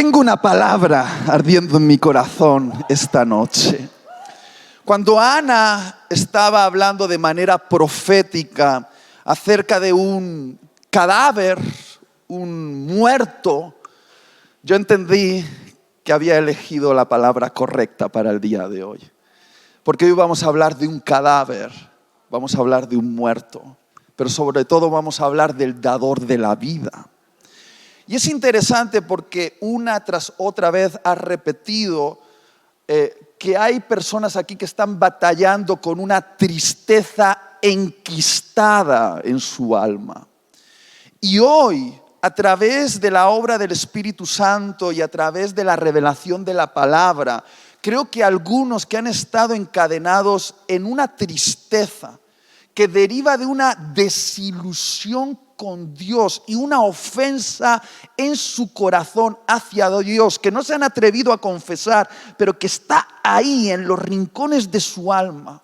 Tengo una palabra ardiendo en mi corazón esta noche. Cuando Ana estaba hablando de manera profética acerca de un cadáver, un muerto, yo entendí que había elegido la palabra correcta para el día de hoy. Porque hoy vamos a hablar de un cadáver, vamos a hablar de un muerto, pero sobre todo vamos a hablar del dador de la vida. Y es interesante porque una tras otra vez ha repetido que hay personas aquí que están batallando con una tristeza enquistada en su alma. Y hoy, a través de la obra del Espíritu Santo y a través de la revelación de la palabra, creo que algunos que han estado encadenados en una tristeza que deriva de una desilusión con Dios y una ofensa en su corazón hacia Dios, que no se han atrevido a confesar, pero que está ahí en los rincones de su alma.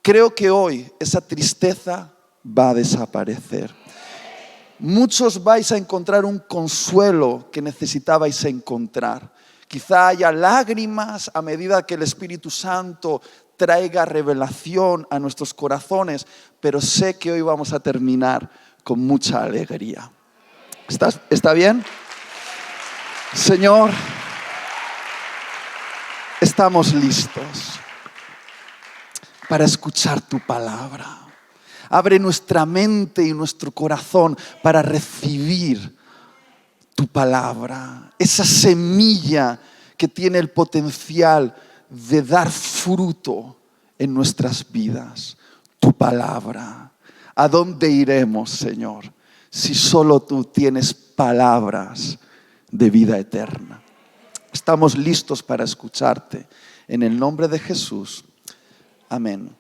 Creo que hoy esa tristeza va a desaparecer. Muchos vais a encontrar un consuelo que necesitabais encontrar. Quizá haya lágrimas a medida que el Espíritu Santo traiga revelación a nuestros corazones, pero sé que hoy vamos a terminar con mucha alegría. ¿Está bien? Señor, estamos listos para escuchar tu palabra. Abre nuestra mente y nuestro corazón para recibir tu palabra. Esa semilla que tiene el potencial de dar fruto en nuestras vidas. Tu palabra. ¿A dónde iremos, Señor, si solo tú tienes palabras de vida eterna? Estamos listos para escucharte. En el nombre de Jesús. Amén.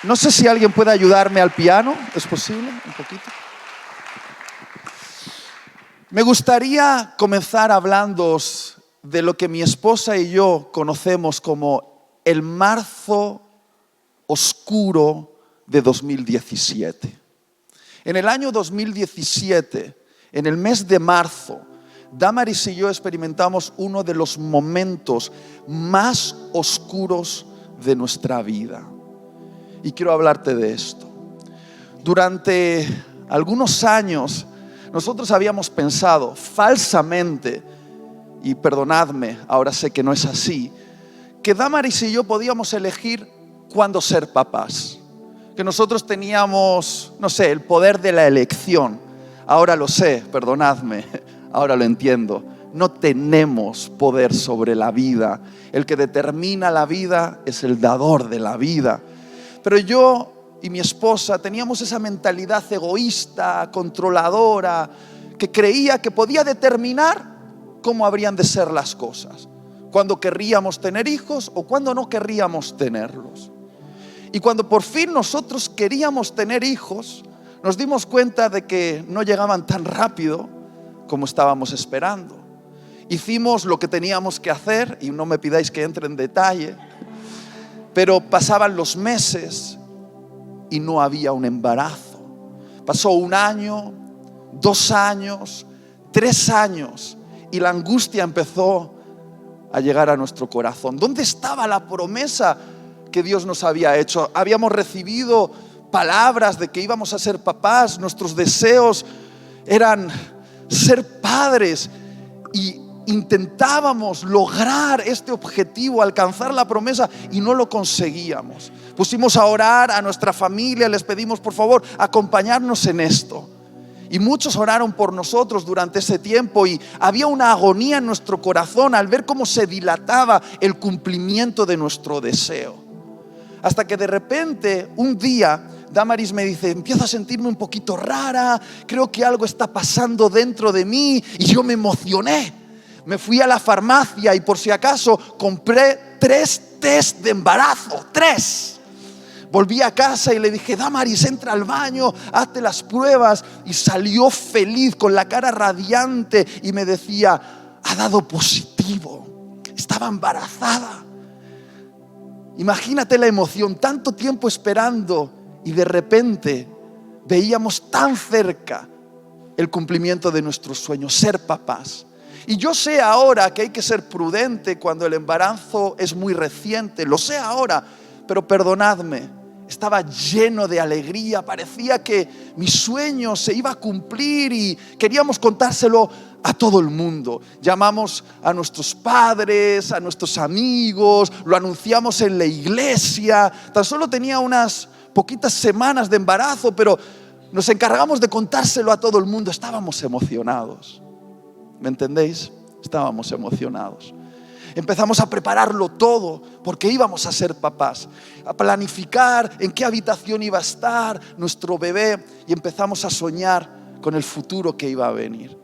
No sé si alguien puede ayudarme al piano. ¿Es posible? Un poquito. Me gustaría comenzar hablándoos de lo que mi esposa y yo conocemos como el marzo oscuro de 2017. En el año 2017, en el mes de marzo, Damaris y yo experimentamos uno de los momentos más oscuros de nuestra vida. Y quiero hablarte de esto. Durante algunos años, nosotros habíamos pensado falsamente, y perdonadme, ahora sé que no es así, que Damaris y yo podíamos elegir cuándo ser papás. Que nosotros teníamos, no sé, el poder de la elección. Ahora lo sé, perdonadme, ahora lo entiendo. No tenemos poder sobre la vida. El que determina la vida es el dador de la vida. Pero yo y mi esposa teníamos esa mentalidad egoísta, controladora, que creía que podía determinar cómo habrían de ser las cosas. Cuándo querríamos tener hijos o cuándo no querríamos tenerlos. Y cuando por fin nosotros queríamos tener hijos, nos dimos cuenta de que no llegaban tan rápido como estábamos esperando. Hicimos lo que teníamos que hacer, y no me pidáis que entre en detalle, pero pasaban los meses y no había un embarazo. Pasó 1 año, 2 años, 3 años, y la angustia empezó a llegar a nuestro corazón. ¿Dónde estaba la promesa que Dios nos había hecho? Habíamos recibido palabras de que íbamos a ser papás, nuestros deseos eran ser padres y intentábamos lograr este objetivo, alcanzar la promesa, y no lo conseguíamos. Pusimos a orar a nuestra familia, les pedimos por favor acompañarnos en esto. Y muchos oraron por nosotros durante ese tiempo, y había una agonía en nuestro corazón al ver cómo se dilataba el cumplimiento de nuestro deseo. Hasta que de repente, un día, Damaris me dice: empiezo a sentirme un poquito rara, creo que algo está pasando dentro de mí. Y yo me emocioné. Me fui a la farmacia y por si acaso compré 3 test de embarazo. 3. Volví a casa y le dije: Damaris, entra al baño, hazte las pruebas. Y salió feliz, con la cara radiante, y me decía: ha dado positivo, estaba embarazada. Imagínate la emoción, tanto tiempo esperando, y de repente veíamos tan cerca el cumplimiento de nuestros sueños, ser papás. Y yo sé ahora que hay que ser prudente cuando el embarazo es muy reciente, lo sé ahora, pero perdonadme, estaba lleno de alegría, parecía que mi sueño se iba a cumplir y queríamos contárselo a todo el mundo. Llamamos a nuestros padres, a nuestros amigos, lo anunciamos en la iglesia. Tan solo tenía unas poquitas semanas de embarazo, pero nos encargamos de contárselo a todo el mundo. Estábamos emocionados. ¿Me entendéis? Estábamos emocionados. Empezamos a prepararlo todo porque íbamos a ser papás, a planificar en qué habitación iba a estar nuestro bebé y empezamos a soñar con el futuro que iba a venir.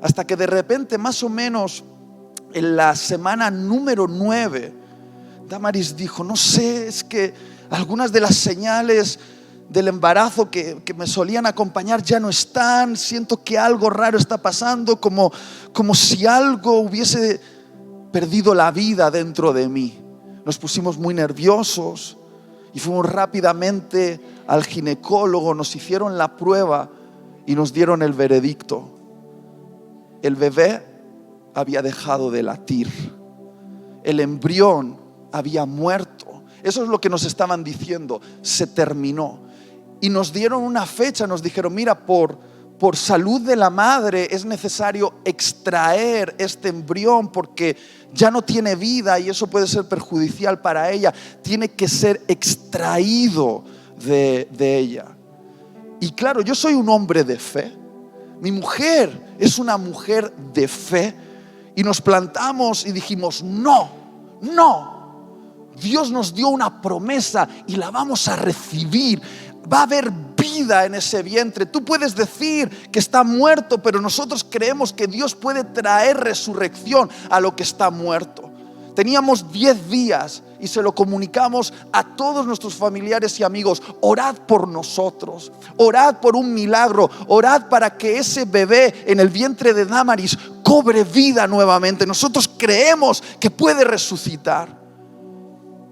Hasta que de repente, más o menos en la semana número 9, Damaris dijo, no sé, es que algunas de las señales del embarazo que me solían acompañar ya no están, siento que algo raro está pasando, como si algo hubiese perdido la vida dentro de mí. Nos pusimos muy nerviosos y fuimos rápidamente al ginecólogo, nos hicieron la prueba y nos dieron el veredicto. El bebé había dejado de latir, el embrión había muerto. Eso es lo que nos estaban diciendo, se terminó. Y nos dieron una fecha, nos dijeron, mira, por salud de la madre es necesario extraer este embrión porque ya no tiene vida y eso puede ser perjudicial para ella. Tiene que ser extraído de ella. Y claro, yo soy un hombre de fe. Mi mujer es una mujer de fe. Y nos plantamos y dijimos, no. Dios nos dio una promesa y la vamos a recibir. Va a haber vida en ese vientre. Tú puedes decir que está muerto, pero nosotros creemos que Dios puede traer resurrección a lo que está muerto. Teníamos 10 días y se lo comunicamos a todos nuestros familiares y amigos. Orad por nosotros, orad por un milagro, orad para que ese bebé en el vientre de Damaris cobre vida nuevamente. Nosotros creemos que puede resucitar.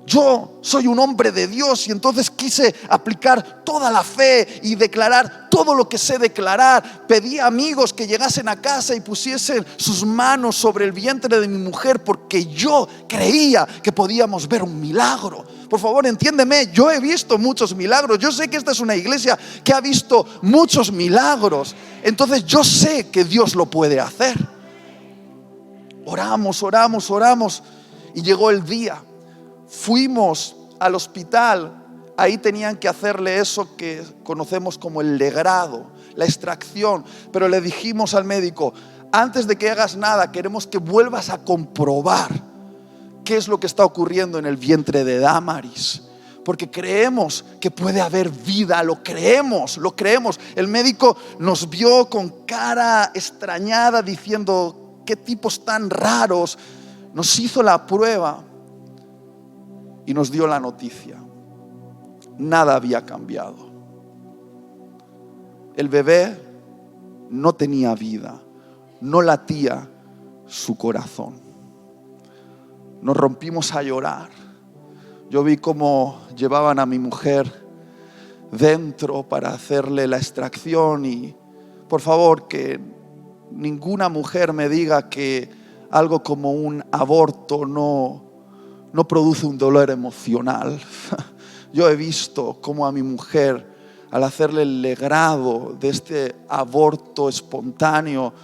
Yo soy un hombre de Dios y entonces quise aplicar toda la fe y declarar todo lo que sé declarar. Pedí a amigos que llegasen a casa y pusiesen sus manos sobre el vientre de mi mujer porque yo creía que podíamos ver un milagro. Por favor, entiéndeme, yo he visto muchos milagros. Yo sé que esta es una iglesia que ha visto muchos milagros. Entonces yo sé que Dios lo puede hacer. Oramos y llegó el día. Fuimos al hospital, ahí tenían que hacerle eso que conocemos como el legrado, la extracción, pero le dijimos al médico, antes de que hagas nada, queremos que vuelvas a comprobar qué es lo que está ocurriendo en el vientre de Damaris, porque creemos que puede haber vida, lo creemos. El médico nos vio con cara extrañada diciendo, qué tipos tan raros. Nos hizo la prueba y nos dio la noticia. Nada había cambiado. El bebé no tenía vida, no latía su corazón. Nos rompimos a llorar. Yo vi cómo llevaban a mi mujer dentro para hacerle la extracción y por favor que ninguna mujer me diga que algo como un aborto no produce un dolor emocional. Yo he visto cómo a mi mujer, al hacerle el legrado de este aborto espontáneo,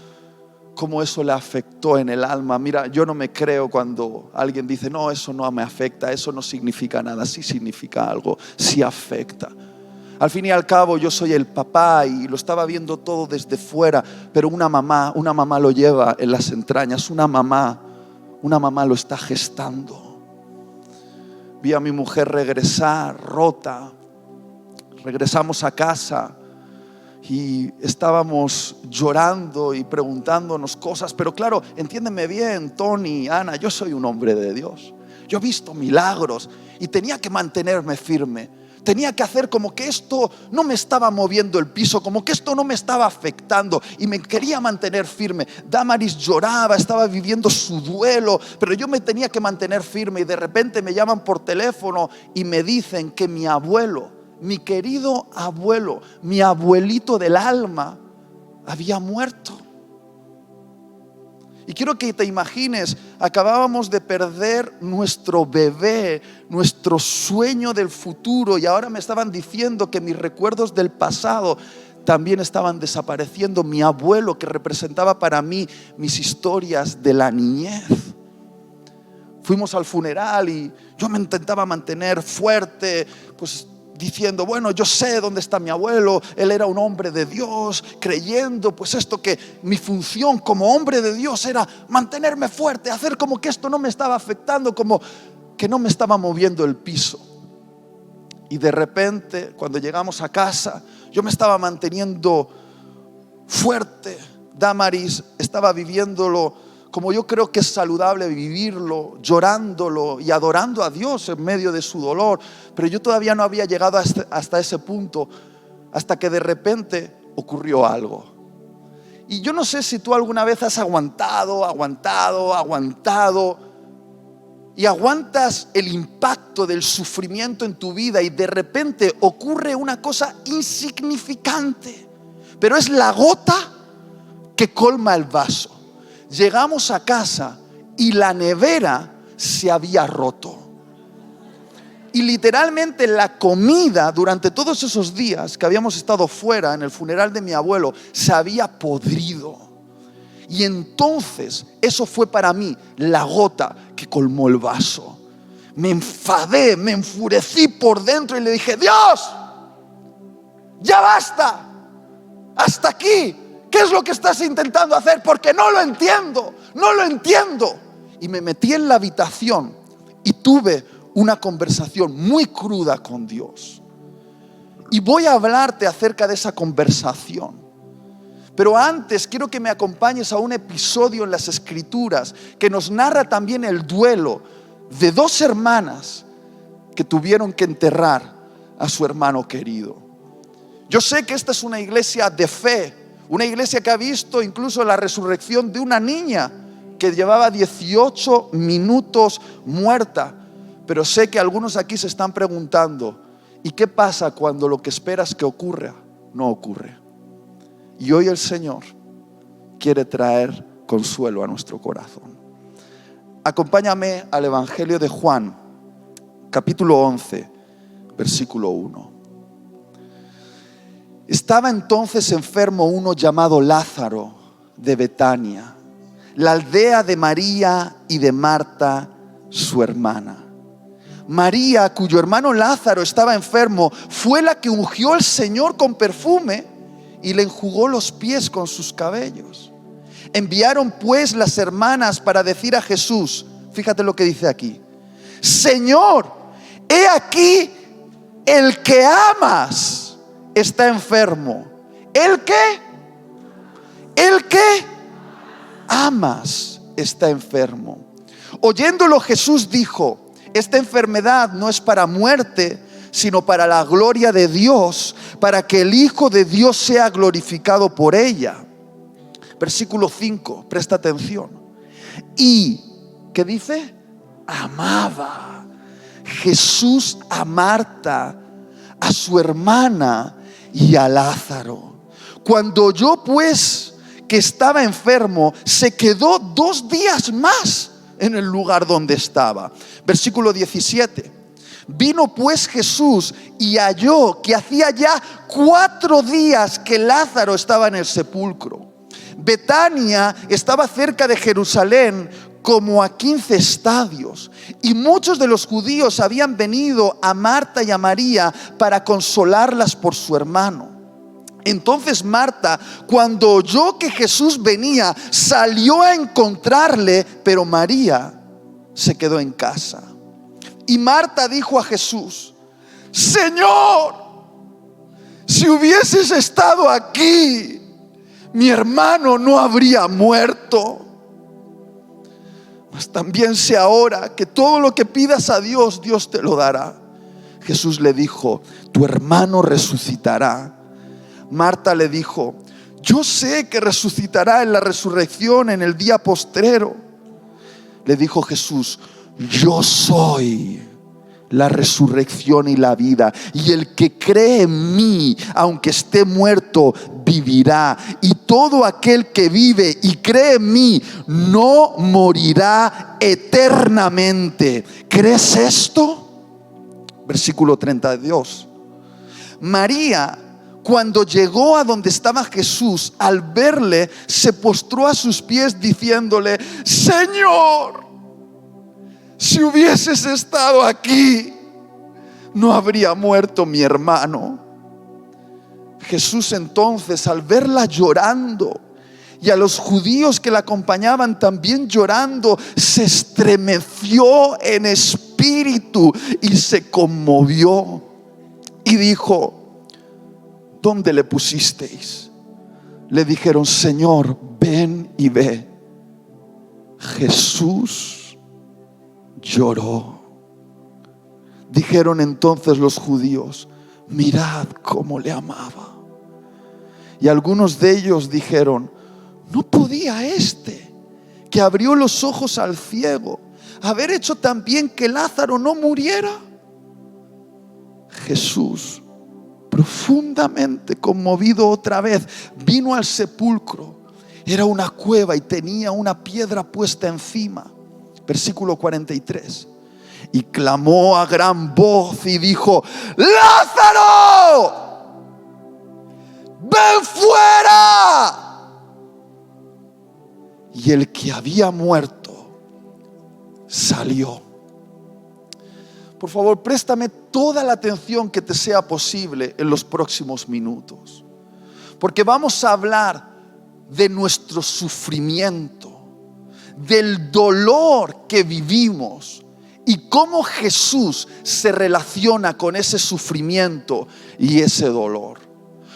cómo eso le afectó en el alma. Mira, yo no me creo cuando alguien dice, no, eso no me afecta, eso no significa nada. Sí significa algo, sí afecta. Al fin y al cabo yo soy el papá y lo estaba viendo todo desde fuera, pero una mamá lo lleva en las entrañas, una mamá lo está gestando. Vi a mi mujer regresar rota. Regresamos a casa y estábamos llorando y preguntándonos cosas. Pero claro, entiéndeme bien, Tony, Ana, yo soy un hombre de Dios. Yo he visto milagros y tenía que mantenerme firme. Tenía que hacer como que esto no me estaba moviendo el piso, como que esto no me estaba afectando y me quería mantener firme. Damaris lloraba, estaba viviendo su duelo, pero yo me tenía que mantener firme y de repente me llaman por teléfono y me dicen que mi abuelo, mi querido abuelo, mi abuelito del alma, había muerto. Y quiero que te imagines, acabábamos de perder nuestro bebé, nuestro sueño del futuro, y ahora me estaban diciendo que mis recuerdos del pasado también estaban desapareciendo. Mi abuelo, que representaba para mí mis historias de la niñez. Fuimos al funeral y yo me intentaba mantener fuerte, pues diciendo, bueno, yo sé dónde está mi abuelo, él era un hombre de Dios, creyendo pues esto, que mi función como hombre de Dios era mantenerme fuerte, hacer como que esto no me estaba afectando, como que no me estaba moviendo el piso. Y de repente, cuando llegamos a casa, yo me estaba manteniendo fuerte. Damaris estaba viviéndolo como yo creo que es saludable vivirlo, llorándolo y adorando a Dios en medio de su dolor. Pero yo todavía no había llegado hasta ese punto, hasta que de repente ocurrió algo. Y yo no sé si tú alguna vez has aguantado y aguantas el impacto del sufrimiento en tu vida, y de repente ocurre una cosa insignificante, pero es la gota que colma el vaso. Llegamos a casa y la nevera se había roto. Y literalmente la comida durante todos esos días que habíamos estado fuera en el funeral de mi abuelo se había podrido. Y entonces eso fue para mí la gota que colmó el vaso. Me enfadé, me enfurecí por dentro y le dije, Dios, ya basta, hasta aquí. ¿Qué es lo que estás intentando hacer? Porque no lo entiendo. Y me metí en la habitación y tuve una conversación muy cruda con Dios. Y voy a hablarte acerca de esa conversación. Pero antes quiero que me acompañes a un episodio en las Escrituras que nos narra también el duelo de dos hermanas que tuvieron que enterrar a su hermano querido. Yo sé que esta es una iglesia de fe, una iglesia que ha visto incluso la resurrección de una niña que llevaba 18 minutos muerta. Pero sé que algunos aquí se están preguntando, ¿y qué pasa cuando lo que esperas que ocurra no ocurre? Y hoy el Señor quiere traer consuelo a nuestro corazón. Acompáñame al Evangelio de Juan, capítulo 11, versículo 1. Estaba entonces enfermo uno llamado Lázaro de Betania, la aldea de María y de Marta, su hermana. María, cuyo hermano Lázaro estaba enfermo, fue la que ungió al Señor con perfume y le enjugó los pies con sus cabellos. Enviaron pues las hermanas para decir a Jesús, fíjate lo que dice aquí, Señor, he aquí el que amas está enfermo. ¿El qué? El que amas está enfermo. Oyéndolo, Jesús dijo, esta enfermedad no es para muerte, sino para la gloria de Dios, para que el Hijo de Dios sea glorificado por ella. Versículo 5, presta atención. Y, ¿qué dice? Amaba Jesús a Marta, a su hermana y a Lázaro. Cuando oyó pues que estaba enfermo, se quedó 2 días más en el lugar donde estaba. Versículo 17. Vino pues Jesús y halló que hacía ya 4 días que Lázaro estaba en el sepulcro. Betania estaba cerca de Jerusalén, como a 15 estadios, y muchos de los judíos habían venido a Marta y a María para consolarlas por su hermano. Entonces Marta, cuando oyó que Jesús venía, salió a encontrarle, pero María se quedó en casa. Y Marta dijo a Jesús, Señor, si hubieses estado aquí, mi hermano no habría muerto. Mas también sé ahora que todo lo que pidas a Dios, Dios te lo dará. Jesús le dijo, tu hermano resucitará. Marta le dijo, yo sé que resucitará en la resurrección en el día postrero. Le dijo Jesús, yo soy la resurrección y la vida, y el que cree en mí, aunque esté muerto, vivirá. Y todo aquel que vive y cree en mí no morirá eternamente. ¿Crees esto? Versículo 32. María, cuando llegó a donde estaba Jesús, al verle, se postró a sus pies diciéndole: Señor, si hubieses estado aquí, no habría muerto mi hermano. Jesús entonces, al verla llorando y a los judíos que la acompañaban también llorando, se estremeció en espíritu y se conmovió y dijo: ¿dónde le pusisteis? Le dijeron: Señor, ven y ve. Jesús lloró. Dijeron entonces los judíos: mirad cómo le amaba. Y algunos de ellos dijeron: ¿no podía este, que abrió los ojos al ciego, haber hecho también que Lázaro no muriera? Jesús, profundamente conmovido otra vez, vino al sepulcro. Era una cueva y tenía una piedra puesta encima. Versículo 43. Y clamó a gran voz y dijo: ¡Lázaro! ¡Ven fuera! Y el que había muerto salió. Por favor, préstame toda la atención que te sea posible en los próximos minutos, porque vamos a hablar de nuestro sufrimiento, del dolor que vivimos y cómo Jesús se relaciona con ese sufrimiento y ese dolor.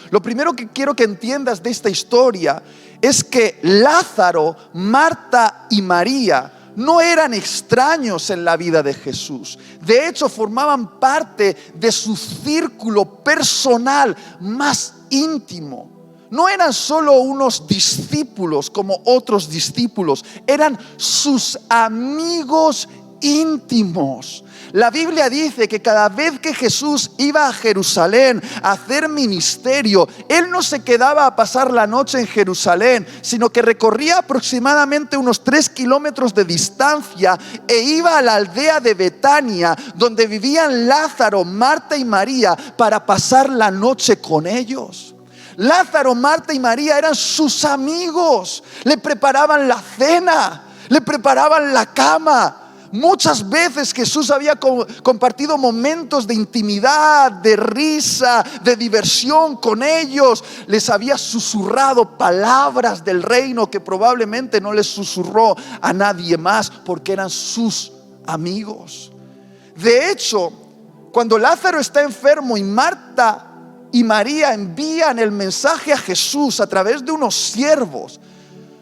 Lo primero que quiero que entiendas de esta historia es que Lázaro, Marta y María no eran extraños en la vida de Jesús. De hecho, formaban parte de su círculo personal más íntimo. No eran solo unos discípulos como otros discípulos, eran sus amigos íntimos. La Biblia dice que cada vez que Jesús iba a Jerusalén a hacer ministerio, Él no se quedaba a pasar la noche en Jerusalén, sino que recorría aproximadamente unos 3 kilómetros de distancia e iba a la aldea de Betania, donde vivían Lázaro, Marta y María, para pasar la noche con ellos. Lázaro, Marta y María eran sus amigos. Le preparaban la cena, le preparaban la cama. Muchas veces Jesús había compartido momentos de intimidad, de risa, de diversión con ellos. Les había susurrado palabras del reino que probablemente no les susurró a nadie más, porque eran sus amigos. De hecho, cuando Lázaro está enfermo y Marta y María envían el mensaje a Jesús a través de unos siervos,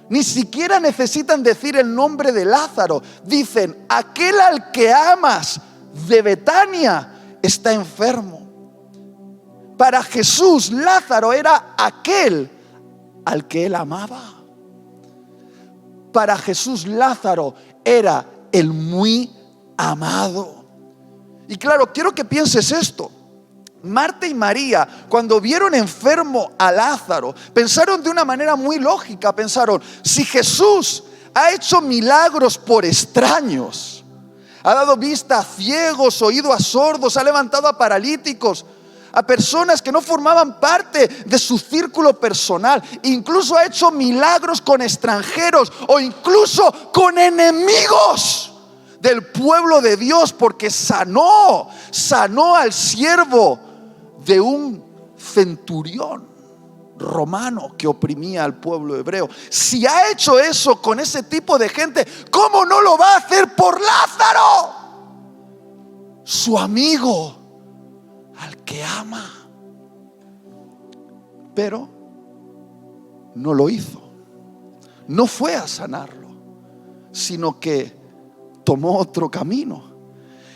ni siquiera necesitan decir el nombre de Lázaro. Dicen: aquel al que amas de Betania está enfermo. Para Jesús, Lázaro era aquel al que él amaba. Para Jesús, Lázaro era el muy amado. Y claro, quiero que pienses esto. Marta y María, cuando vieron enfermo a Lázaro, pensaron de una manera muy lógica. Pensaron: si Jesús ha hecho milagros por extraños, ha dado vista a ciegos, oído a sordos, ha levantado a paralíticos, a personas que no formaban parte de su círculo personal, incluso ha hecho milagros con extranjeros o incluso con enemigos del pueblo de Dios, porque sanó al siervo de un centurión romano que oprimía al pueblo hebreo. Si ha hecho eso con ese tipo de gente, ¿cómo no lo va a hacer por Lázaro, su amigo, al que ama? Pero no lo hizo. No fue a sanarlo, sino que tomó otro camino.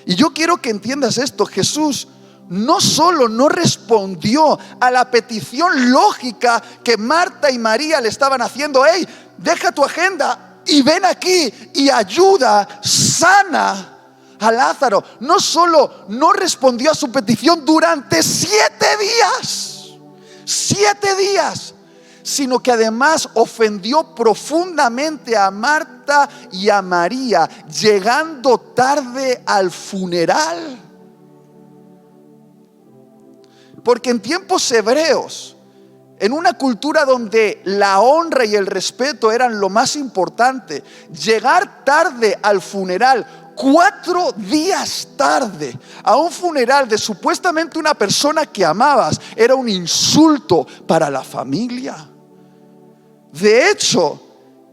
Y yo quiero que entiendas esto. Jesús no solo no respondió a la petición lógica que Marta y María le estaban haciendo: hey, deja tu agenda y ven aquí y ayuda, sana a Lázaro. No solo no respondió a su petición durante 7 días. 7 días. sino que además ofendió profundamente a Marta y a María, llegando tarde al funeral. Porque en tiempos hebreos, en una cultura donde la honra y el respeto eran lo más importante, llegar tarde al funeral, 4 días tarde, a un funeral de supuestamente una persona que amabas, era un insulto para la familia. De hecho,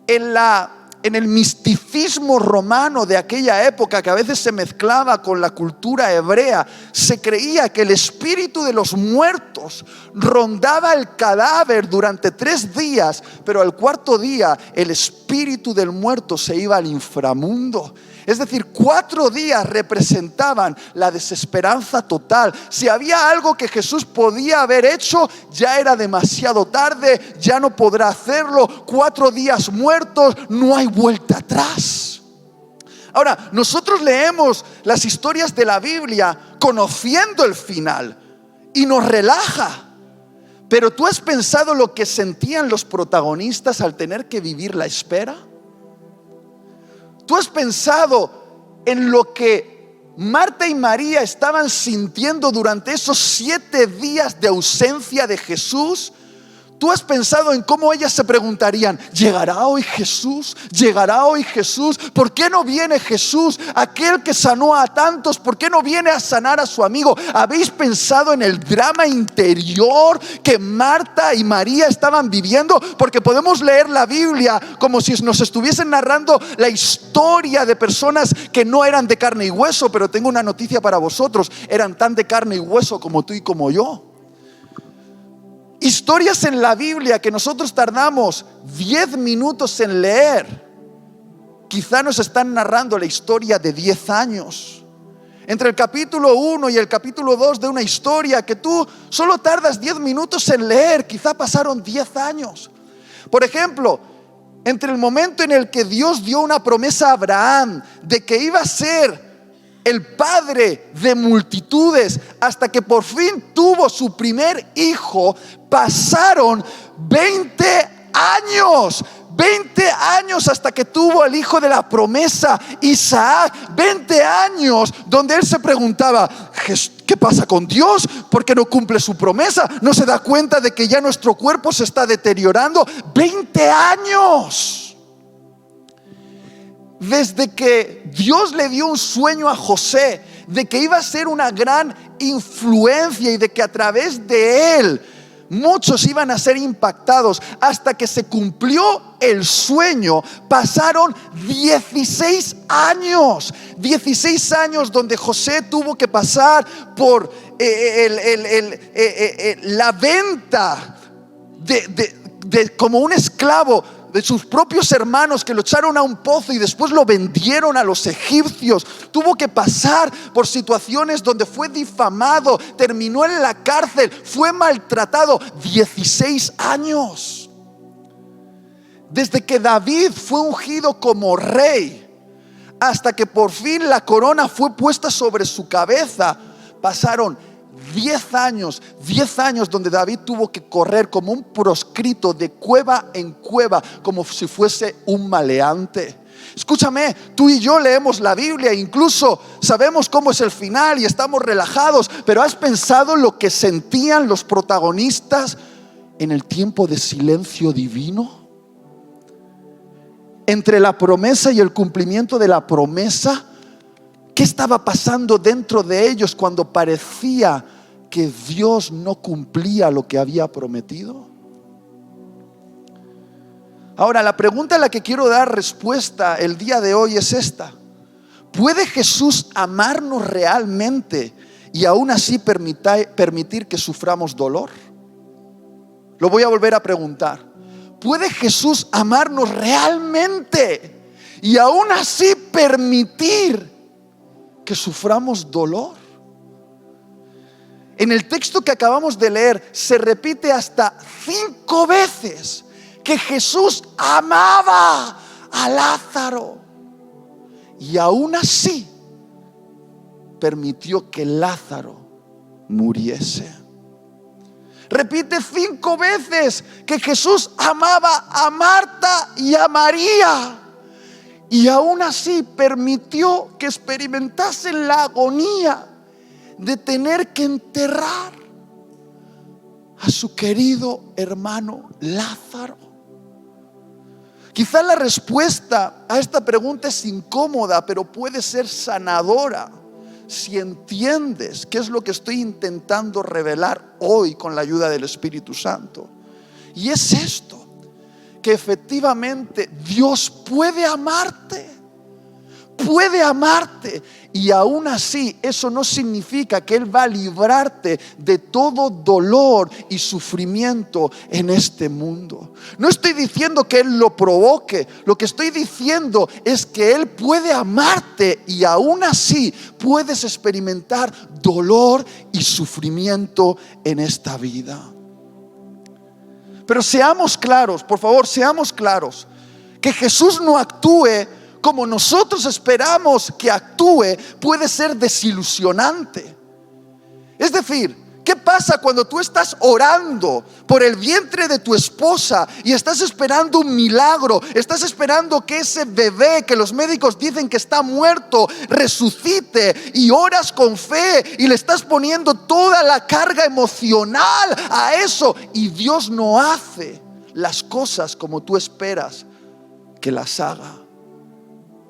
en el misticismo romano de aquella época, que a veces se mezclaba con la cultura hebrea, se creía que el espíritu de los muertos rondaba el cadáver durante 3 días, pero al 4.º día el espíritu del muerto se iba al inframundo. Es decir, 4 días representaban la desesperanza total. Si había algo que Jesús podía haber hecho, ya era demasiado tarde, ya no podrá hacerlo. 4 días muertos, no hay vuelta atrás. Ahora, nosotros leemos las historias de la Biblia conociendo el final y nos relaja. Pero ¿tú has pensado lo que sentían los protagonistas al tener que vivir la espera? ¿Tú has pensado en lo que Marta y María estaban sintiendo durante esos 7 días de ausencia de Jesús? ¿Tú has pensado en cómo ellas se preguntarían: ¿llegará hoy Jesús? ¿Llegará hoy Jesús? ¿Por qué no viene Jesús? Aquel que sanó a tantos, ¿por qué no viene a sanar a su amigo? ¿Habéis pensado en el drama interior que Marta y María estaban viviendo? Porque podemos leer la Biblia como si nos estuviesen narrando la historia de personas que no eran de carne y hueso, pero tengo una noticia para vosotros: eran tan de carne y hueso como tú y como yo. Historias en la Biblia que nosotros tardamos 10 minutos en leer, quizá nos están narrando la historia de 10 años. Entre el capítulo 1 y el capítulo 2 de una historia que tú solo tardas 10 minutos en leer, quizá pasaron 10 años. Por ejemplo, entre el momento en el que Dios dio una promesa a Abraham de que iba a ser el padre de multitudes, hasta que por fin tuvo su primer hijo, pasaron 20 años. 20 años hasta que tuvo el hijo de la promesa, Isaac. 20 años donde él se preguntaba: ¿qué pasa con Dios? ¿Por qué no cumple su promesa? ¿No se da cuenta de que ya nuestro cuerpo se está deteriorando? 20 años. Desde que Dios le dio un sueño a José de que iba a ser una gran influencia y de que a través de él muchos iban a ser impactados, hasta que se cumplió el sueño, pasaron 16 años. 16 años donde José tuvo que pasar por la venta como un esclavo de sus propios hermanos, que lo echaron a un pozo y después lo vendieron a los egipcios. Tuvo que pasar por situaciones donde fue difamado, terminó en la cárcel, fue maltratado. 16 años. Desde que David fue ungido como rey hasta que por fin la corona fue puesta sobre su cabeza, pasaron 10 años donde David tuvo que correr como un proscrito de cueva en cueva, como si fuese un maleante. Escúchame, tú y yo leemos la Biblia, incluso sabemos cómo es el final y estamos relajados, pero ¿has pensado lo que sentían los protagonistas en el tiempo de silencio divino? Entre la promesa y el cumplimiento de la promesa, ¿qué estaba pasando dentro de ellos cuando parecía que Dios no cumplía lo que había prometido? Ahora, la pregunta a la que quiero dar respuesta el día de hoy es esta: ¿puede Jesús amarnos realmente y aún así permitir que suframos dolor? Lo voy a volver a preguntar. ¿Puede Jesús amarnos realmente y aún así permitir que suframos dolor? En el texto que acabamos de leer se repite hasta 5 veces que Jesús amaba a Lázaro y aún así permitió que Lázaro muriese. repite 5 veces que Jesús amaba a Marta y a María. Y aún así permitió que experimentasen la agonía de tener que enterrar a su querido hermano Lázaro. Quizá la respuesta a esta pregunta es incómoda, pero puede ser sanadora si entiendes qué es lo que estoy intentando revelar hoy con la ayuda del Espíritu Santo. Y es esto, que efectivamente Dios puede amarte. Puede amarte, y aún así eso no significa que Él va a librarte de todo dolor y sufrimiento en este mundo. No estoy diciendo que Él lo provoque, lo que estoy diciendo es que Él puede amarte y aún así puedes experimentar dolor y sufrimiento en esta vida. Pero seamos claros, por favor, seamos claros, que Jesús no actúe como nosotros esperamos que actúe puede ser desilusionante. Es decir, ¿qué pasa cuando tú estás orando por el vientre de tu esposa y estás esperando un milagro? Estás esperando que ese bebé que los médicos dicen que está muerto resucite, y oras con fe y le estás poniendo toda la carga emocional a eso, y Dios no hace las cosas como tú esperas que las haga.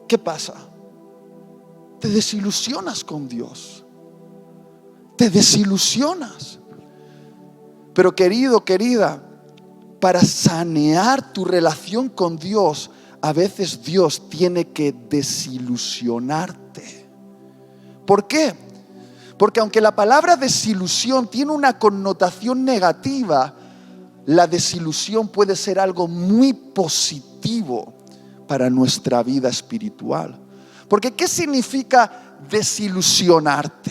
¿Qué pasa? Te desilusionas con Dios. Te desilusionas. Pero querido, querida, para sanear tu relación con Dios, a veces Dios tiene que desilusionarte. ¿Por qué? Porque aunque la palabra desilusión tiene una connotación negativa, la desilusión puede ser algo muy positivo para nuestra vida espiritual. Porque ¿qué significa desilusionarte?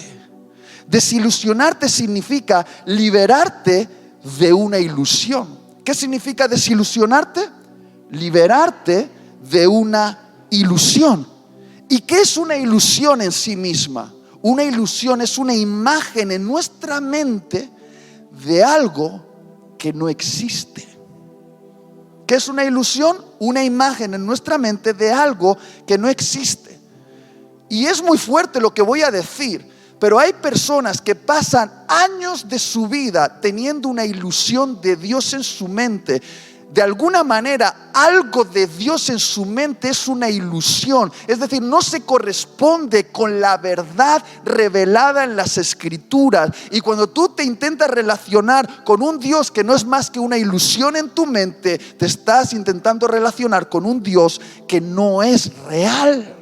Desilusionarte significa liberarte de una ilusión. ¿Qué significa desilusionarte? Liberarte de una ilusión. ¿Y qué es una ilusión en sí misma? Una ilusión es una imagen en nuestra mente de algo que no existe. ¿Qué es una ilusión? Una imagen en nuestra mente de algo que no existe. Y es muy fuerte lo que voy a decir, pero hay personas que pasan años de su vida teniendo una ilusión de Dios en su mente. De alguna manera, algo de Dios en su mente es una ilusión. Es decir, no se corresponde con la verdad revelada en las Escrituras. Y cuando tú te intentas relacionar con un Dios que no es más que una ilusión en tu mente, te estás intentando relacionar con un Dios que no es real.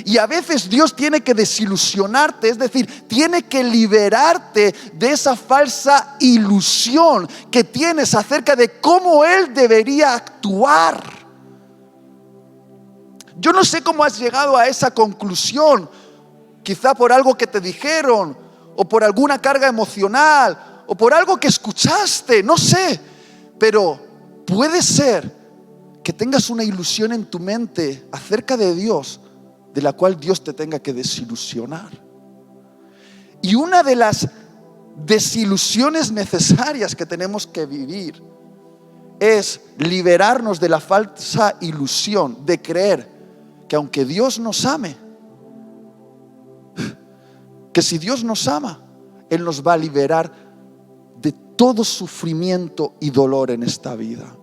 Y a veces Dios tiene que desilusionarte, es decir, tiene que liberarte de esa falsa ilusión que tienes acerca de cómo Él debería actuar. Yo no sé cómo has llegado a esa conclusión, quizá por algo que te dijeron, o por alguna carga emocional, o por algo que escuchaste, no sé, pero puede ser que tengas una ilusión en tu mente acerca de Dios, de la cual Dios te tenga que desilusionar. Y una de las desilusiones necesarias que tenemos que vivir es liberarnos de la falsa ilusión de creer que aunque Dios nos ame, que si Dios nos ama, Él nos va a liberar de todo sufrimiento y dolor en esta vida.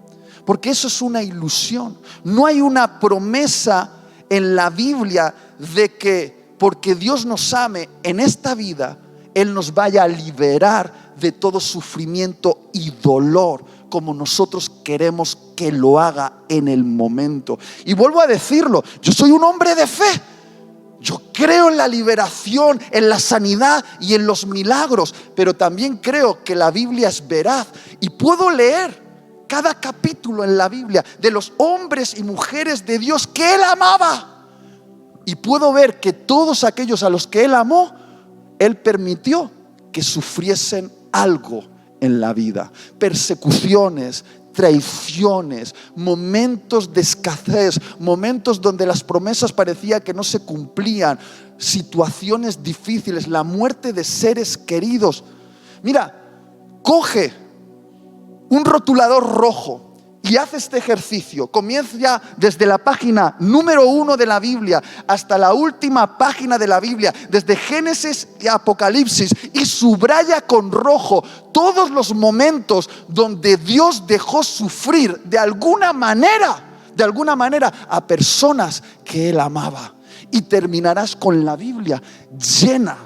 Porque eso es una ilusión. No hay una promesa en la Biblia de que porque Dios nos ame en esta vida, Él nos vaya a liberar de todo sufrimiento y dolor como nosotros queremos que lo haga en el momento. Y vuelvo a decirlo, yo soy un hombre de fe. Yo creo en la liberación, en la sanidad y en los milagros, pero también creo que la Biblia es veraz y puedo leer cada capítulo en la Biblia de los hombres y mujeres de Dios que Él amaba. Y puedo ver que todos aquellos a los que Él amó, Él permitió que sufriesen algo en la vida. Persecuciones, traiciones, momentos de escasez, momentos donde las promesas parecía que no se cumplían, situaciones difíciles, la muerte de seres queridos. Mira, Coge un rotulador rojo y haz este ejercicio. Comienza desde la página número 1 de la Biblia hasta la última página de la Biblia, desde Génesis y Apocalipsis, y subraya con rojo todos los momentos donde Dios dejó sufrir de alguna manera a personas que Él amaba. Y terminarás con la Biblia llena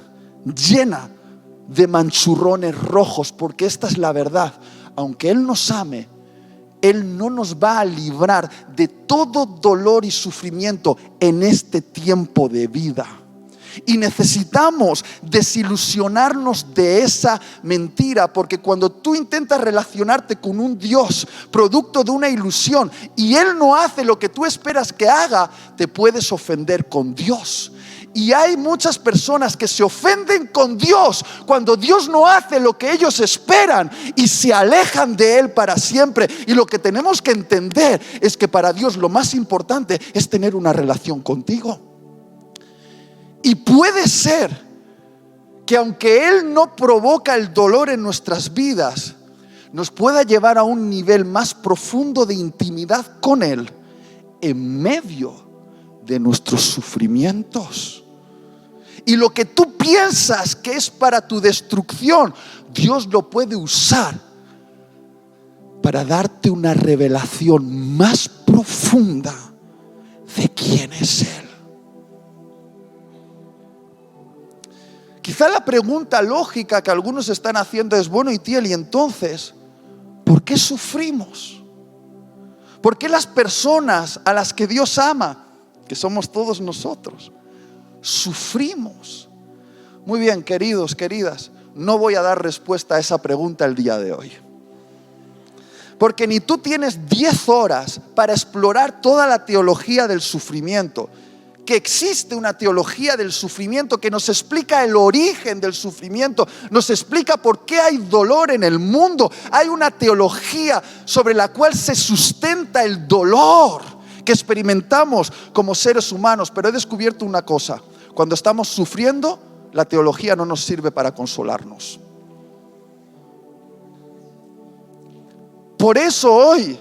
de manchurrones rojos, porque esta es la verdad. Aunque Él nos ame, Él no nos va a librar de todo dolor y sufrimiento en este tiempo de vida. Y necesitamos desilusionarnos de esa mentira, porque cuando tú intentas relacionarte con un Dios producto de una ilusión y Él no hace lo que tú esperas que haga, te puedes ofender con Dios. Y hay muchas personas que se ofenden con Dios cuando Dios no hace lo que ellos esperan y se alejan de Él para siempre. Y lo que tenemos que entender es que para Dios lo más importante es tener una relación contigo. Y puede ser que aunque Él no provoca el dolor en nuestras vidas, nos pueda llevar a un nivel más profundo de intimidad con Él en medio de nuestros sufrimientos. Y lo que tú piensas que es para tu destrucción, Dios lo puede usar para darte una revelación más profunda de quién es Él. Quizá la pregunta lógica que algunos están haciendo es: bueno, Itiel, y entonces, ¿por qué sufrimos? ¿Por qué las personas a las que Dios ama, que somos todos nosotros, sufrimos? Muy bien, queridos, queridas, no voy a dar respuesta a esa pregunta el día de hoy, porque ni tú tienes 10 horas para explorar toda la teología del sufrimiento. Que existe una teología del sufrimiento que nos explica el origen del sufrimiento, nos explica por qué hay dolor en el mundo. Hay una teología sobre la cual se sustenta el dolor que experimentamos como seres humanos. Pero he descubierto una cosa: cuando estamos sufriendo, la teología no nos sirve para consolarnos. Por eso hoy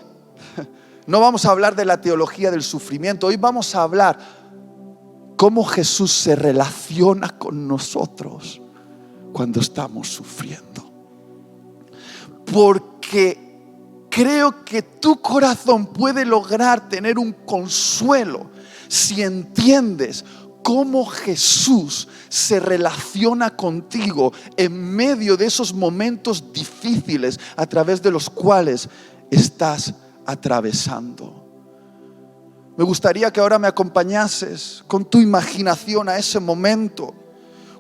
no vamos a hablar de la teología del sufrimiento. Hoy vamos a hablar cómo Jesús se relaciona con nosotros cuando estamos sufriendo. Porque creo que tu corazón puede lograr tener un consuelo si entiendes cómo Jesús se relaciona contigo en medio de esos momentos difíciles a través de los cuales estás atravesando. Me gustaría que ahora me acompañases con tu imaginación a ese momento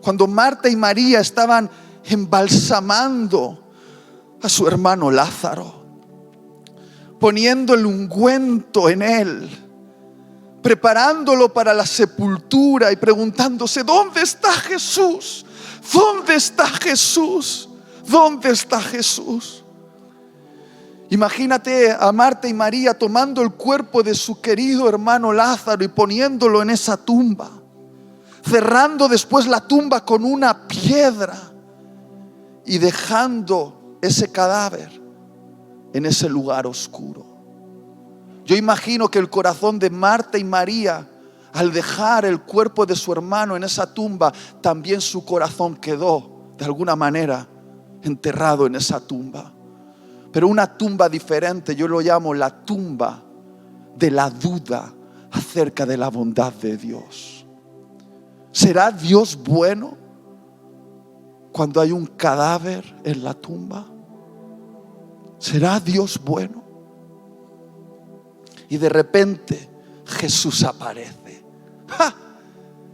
cuando Marta y María estaban embalsamando a su hermano Lázaro, poniendo el ungüento en él, preparándolo para la sepultura y preguntándose: ¿dónde está Jesús? ¿Dónde está Jesús? ¿Dónde está Jesús? Imagínate a Marta y María tomando el cuerpo de su querido hermano Lázaro y poniéndolo en esa tumba, cerrando después la tumba con una piedra y dejando ese cadáver en ese lugar oscuro. Yo imagino que el corazón de Marta y María, al dejar el cuerpo de su hermano en esa tumba, también su corazón quedó de alguna manera enterrado en esa tumba. Pero una tumba diferente, yo lo llamo la tumba de la duda acerca de la bondad de Dios. ¿Será Dios bueno cuando hay un cadáver en la tumba? ¿Será Dios bueno? Y de repente Jesús aparece. ¡Ja!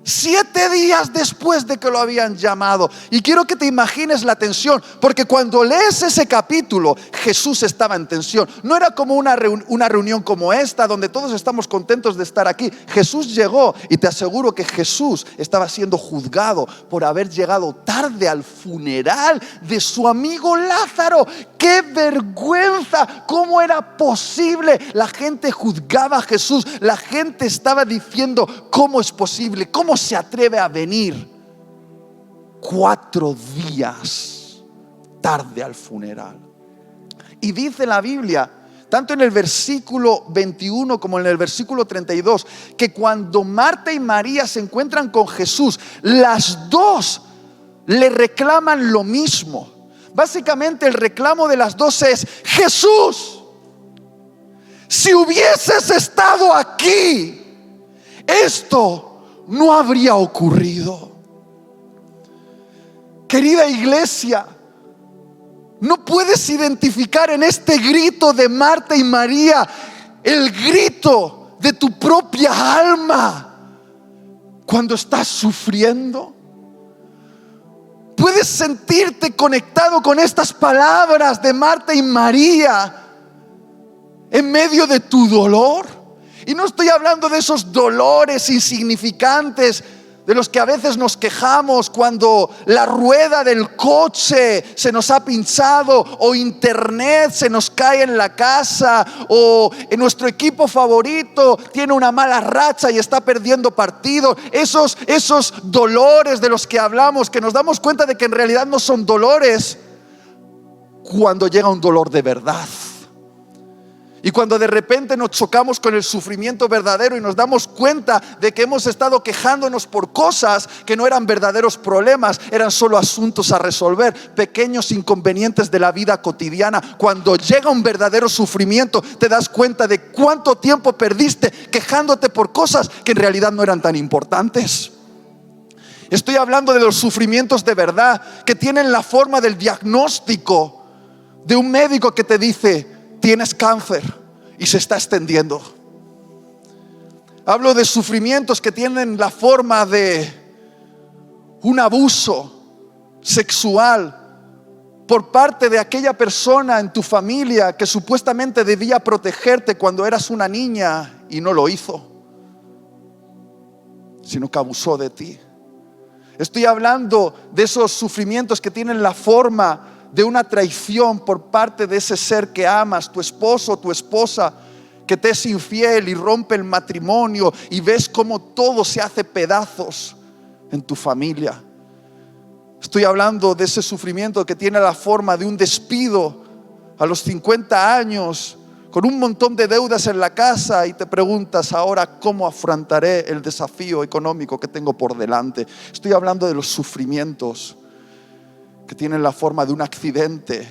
7 días después de que lo habían llamado. Y quiero que te imagines la tensión, porque cuando lees ese capítulo, Jesús estaba en tensión. No era como una reunión como esta, donde todos estamos contentos de estar aquí. Jesús llegó, y te aseguro que Jesús estaba siendo juzgado por haber llegado tarde al funeral de su amigo Lázaro. ¡Qué vergüenza! ¿Cómo era posible? La gente juzgaba a Jesús. La gente estaba diciendo: ¿cómo es posible? ¿Cómo se atreve a venir 4 días tarde al funeral. Y dice la Biblia, tanto en el versículo 21 como en el versículo 32, que cuando Marta y María se encuentran con Jesús, las dos le reclaman lo mismo. Básicamente el reclamo de las dos es: Jesús, si hubieses estado aquí, esto no habría ocurrido. Querida iglesia, ¿no puedes identificar en este grito de Marta y María el grito de tu propia alma cuando estás sufriendo? ¿Puedes sentirte conectado con estas palabras de Marta y María en medio de tu dolor? Y no estoy hablando de esos dolores insignificantes de los que a veces nos quejamos cuando la rueda del coche se nos ha pinchado, o internet se nos cae en la casa, o en nuestro equipo favorito tiene una mala racha y está perdiendo partidos. Esos dolores de los que hablamos, que nos damos cuenta de que en realidad no son dolores, cuando llega un dolor de verdad. Y cuando de repente nos chocamos con el sufrimiento verdadero y nos damos cuenta de que hemos estado quejándonos por cosas que no eran verdaderos problemas, eran solo asuntos a resolver, pequeños inconvenientes de la vida cotidiana. Cuando llega un verdadero sufrimiento, te das cuenta de cuánto tiempo perdiste quejándote por cosas que en realidad no eran tan importantes. Estoy hablando de los sufrimientos de verdad, que tienen la forma del diagnóstico de un médico que te dice: tienes cáncer y se está extendiendo. Hablo de sufrimientos que tienen la forma de un abuso sexual por parte de aquella persona en tu familia que supuestamente debía protegerte cuando eras una niña y no lo hizo, sino que abusó de ti. Estoy hablando de esos sufrimientos que tienen la forma de una traición por parte de ese ser que amas, tu esposo o tu esposa, que te es infiel y rompe el matrimonio, y ves cómo todo se hace pedazos en tu familia. Estoy hablando de ese sufrimiento que tiene la forma de un despido a los 50 años, con un montón de deudas en la casa, y te preguntas: ahora, ¿cómo afrontaré el desafío económico que tengo por delante? Estoy hablando de los sufrimientos que tienen la forma de un accidente,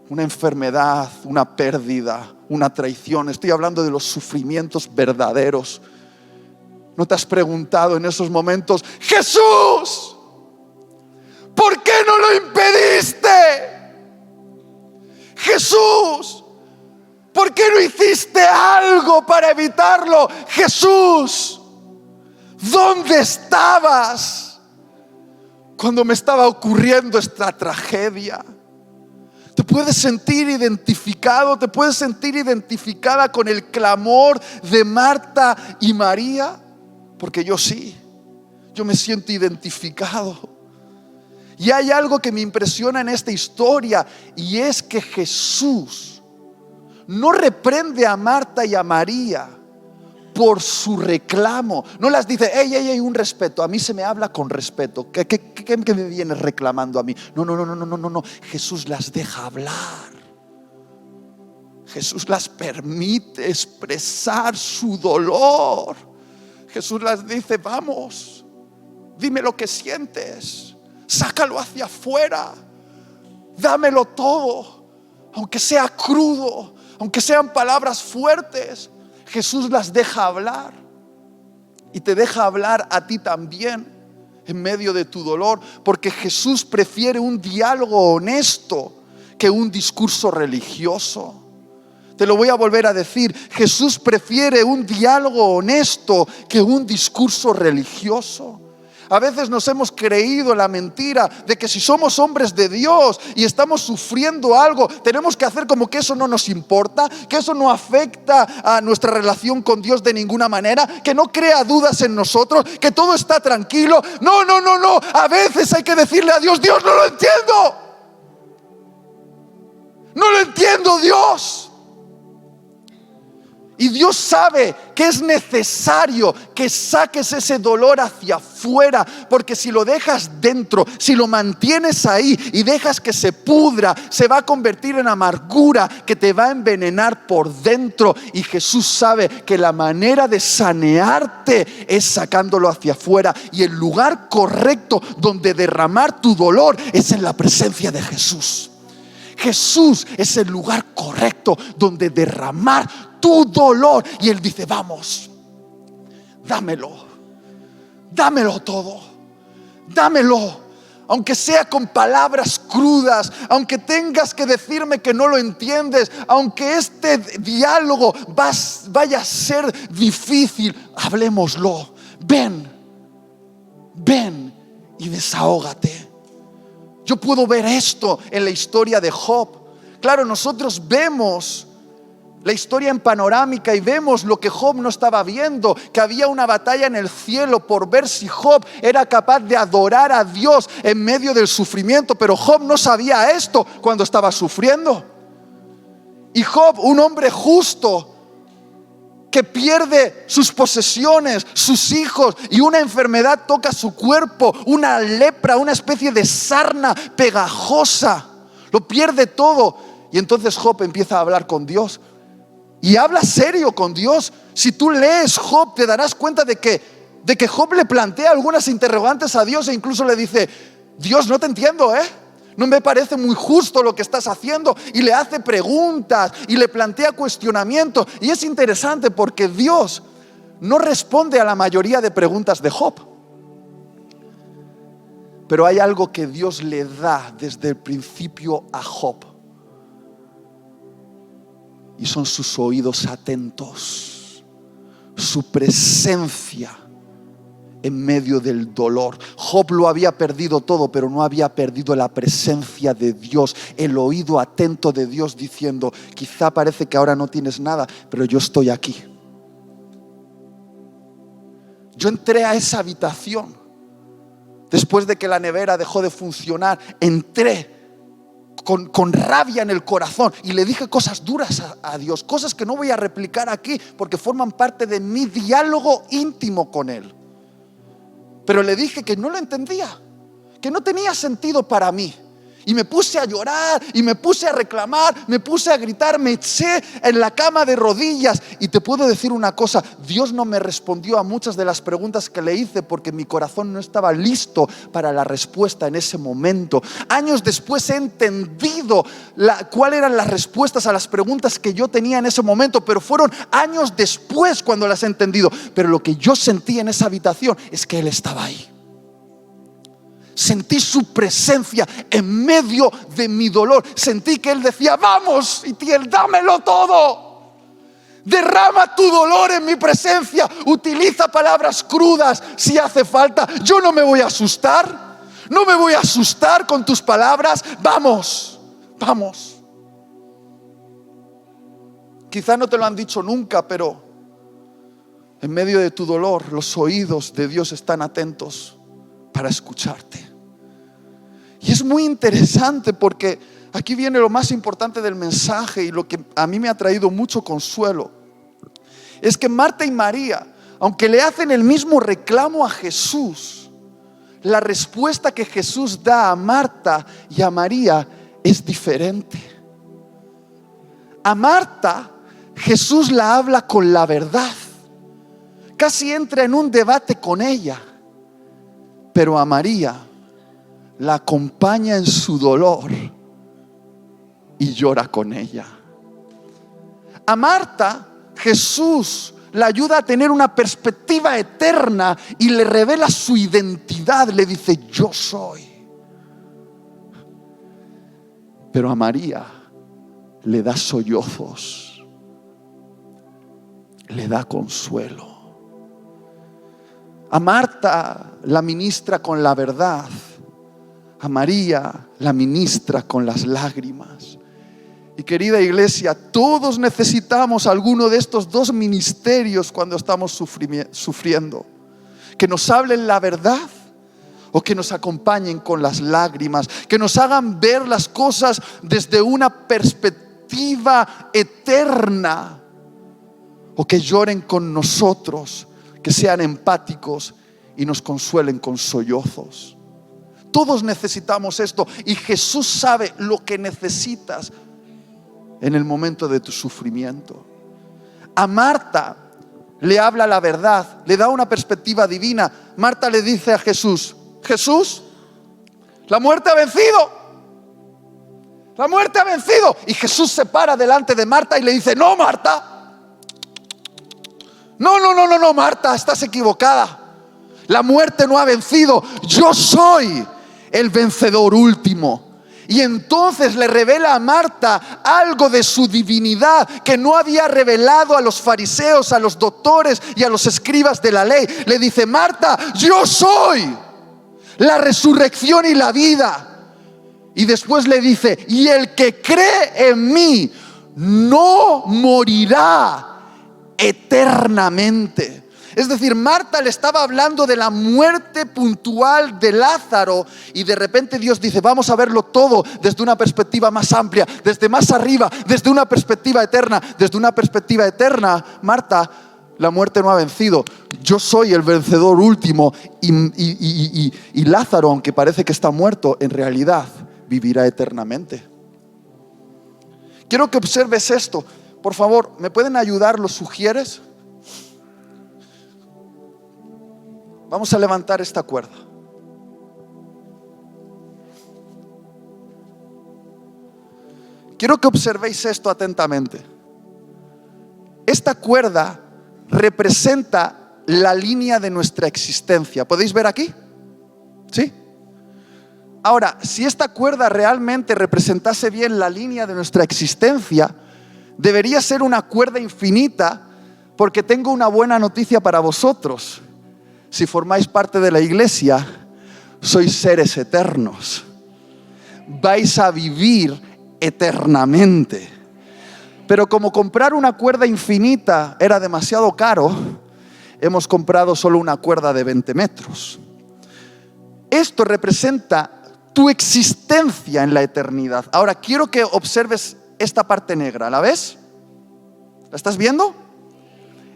una enfermedad, una pérdida, una traición. Estoy hablando de los sufrimientos verdaderos. ¿No te has preguntado en esos momentos: Jesús, ¿por qué no lo impediste? Jesús, ¿por qué no hiciste algo para evitarlo? Jesús, ¿dónde estabas cuando me estaba ocurriendo esta tragedia? ¿Te puedes sentir identificado? ¿Te puedes sentir identificada con el clamor de Marta y María? Porque yo sí, yo me siento identificado. Y hay algo que me impresiona en esta historia, y es que Jesús no reprende a Marta y a María por su reclamo. No las dice: hey, un respeto, a mí se me habla con respeto. ¿Qué me vienes reclamando a mí? No. Jesús las deja hablar. Jesús las permite expresar su dolor. Jesús las dice: vamos, dime lo que sientes, sácalo hacia afuera, dámelo todo, aunque sea crudo, aunque sean palabras fuertes. Jesús las deja hablar, y te deja hablar a ti también en medio de tu dolor, porque Jesús prefiere un diálogo honesto que un discurso religioso. Te lo voy a volver a decir: Jesús prefiere un diálogo honesto que un discurso religioso. A veces nos hemos creído la mentira de que si somos hombres de Dios y estamos sufriendo algo, tenemos que hacer como que eso no nos importa, que eso no afecta a nuestra relación con Dios de ninguna manera, que no crea dudas en nosotros, que todo está tranquilo. No. A veces hay que decirle a Dios: Dios, no lo entiendo. No lo entiendo, Dios. Y Dios sabe que es necesario que saques ese dolor hacia afuera, porque si lo dejas dentro, si lo mantienes ahí y dejas que se pudra, se va a convertir en amargura que te va a envenenar por dentro. Y Jesús sabe que la manera de sanearte es sacándolo hacia afuera. Y el lugar correcto donde derramar tu dolor es en la presencia de Jesús. Jesús es el lugar correcto donde derramar tu dolor. Y Él dice: vamos, dámelo todo, dámelo. Aunque sea con palabras crudas, aunque tengas que decirme que no lo entiendes, aunque este diálogo vaya a ser difícil, hablémoslo. Ven y desahógate. Yo puedo ver esto en la historia de Job. Claro, nosotros vemos la historia en panorámica y vemos lo que Job no estaba viendo, que había una batalla en el cielo por ver si Job era capaz de adorar a Dios en medio del sufrimiento. Pero Job no sabía esto cuando estaba sufriendo. Y Job, un hombre justo, que pierde sus posesiones, sus hijos, y una enfermedad toca su cuerpo, una lepra, una especie de sarna pegajosa, lo pierde todo. Y entonces Job empieza a hablar con Dios, y habla serio con Dios. Si tú lees Job, te darás cuenta de que Job le plantea algunas interrogantes a Dios, e incluso le dice: Dios, no te entiendo, no me parece muy justo lo que estás haciendo. Y le hace preguntas y le plantea cuestionamientos. Y es interesante porque Dios no responde a la mayoría de preguntas de Job, pero hay algo que Dios le da desde el principio a Job, y son sus oídos atentos, su presencia en medio del dolor. Job lo había perdido todo, pero no había perdido la presencia de Dios, el oído atento de Dios, diciendo: quizá parece que ahora no tienes nada, pero yo estoy aquí. Yo entré a esa habitación después de que la nevera dejó de funcionar. Entré con rabia en el corazón y le dije cosas duras a Dios, cosas que no voy a replicar aquí porque forman parte de mi diálogo íntimo con Él. Pero le dije que no lo entendía, que no tenía sentido para mí. Y me puse a llorar y me puse a reclamar, me puse a gritar, me eché en la cama de rodillas. Y te puedo decir una cosa: Dios no me respondió a muchas de las preguntas que le hice porque mi corazón no estaba listo para la respuesta en ese momento. Años después he entendido cuáles eran las respuestas a las preguntas que yo tenía en ese momento, pero fueron años después cuando las he entendido. Pero lo que yo sentí en esa habitación es que Él estaba ahí. Sentí su presencia en medio de mi dolor. Sentí que Él decía: vamos, Itiel, dámelo todo. Derrama tu dolor en mi presencia. Utiliza palabras crudas si hace falta. Yo no me voy a asustar. No me voy a asustar con tus palabras. Vamos. Quizá no te lo han dicho nunca, pero en medio de tu dolor, los oídos de Dios están atentos para escucharte. Y es muy interesante porque aquí viene lo más importante del mensaje, y lo que a mí me ha traído mucho consuelo es que Marta y María, aunque le hacen el mismo reclamo a Jesús, la respuesta que Jesús da a Marta y a María es diferente. A Marta, Jesús la habla con la verdad, casi entra en un debate con ella. Pero a María la acompaña en su dolor y llora con ella. A Marta, Jesús la ayuda a tener una perspectiva eterna y le revela su identidad. Le dice: yo soy. Pero a María le da sollozos, le da consuelo. A Marta la ministra con la verdad, a María la ministra con las lágrimas. Y querida iglesia, todos necesitamos alguno de estos dos ministerios cuando estamos sufriendo. Que nos hablen la verdad o que nos acompañen con las lágrimas. Que nos hagan ver las cosas desde una perspectiva eterna o que lloren con nosotros, que sean empáticos y nos consuelen con sollozos. Todos necesitamos esto y Jesús sabe lo que necesitas en el momento de tu sufrimiento. A Marta le habla la verdad, le da una perspectiva divina. Marta le dice a Jesús: Jesús, la muerte ha vencido. La muerte ha vencido. Y Jesús se para delante de Marta y le dice: no, Marta. No, Marta, estás equivocada. La muerte no ha vencido. Yo soy el vencedor último. Y entonces le revela a Marta algo de su divinidad que no había revelado a los fariseos, a los doctores y a los escribas de la ley. Le dice: Marta, yo soy la resurrección y la vida. Y después le dice: y el que cree en mí no morirá eternamente. Es decir, Marta le estaba hablando de la muerte puntual de Lázaro y de repente Dios dice: vamos a verlo todo desde una perspectiva más amplia, desde más arriba, desde una perspectiva eterna. Desde una perspectiva eterna, Marta, la muerte no ha vencido. Yo soy el vencedor último y Lázaro, aunque parece que está muerto, en realidad vivirá eternamente. Quiero que observes esto. Por favor, ¿me pueden ayudar los sugieres? Vamos a levantar esta cuerda. Quiero que observéis esto atentamente. Esta cuerda representa la línea de nuestra existencia. ¿Podéis ver aquí? ¿Sí? Ahora, si esta cuerda realmente representase bien la línea de nuestra existencia, debería ser una cuerda infinita, porque tengo una buena noticia para vosotros. Si formáis parte de la iglesia, sois seres eternos. Vais a vivir eternamente. Pero como comprar una cuerda infinita era demasiado caro, hemos comprado solo una cuerda de 20 metros. Esto representa tu existencia en la eternidad. Ahora quiero que observes esta parte negra. ¿La ves? ¿La estás viendo?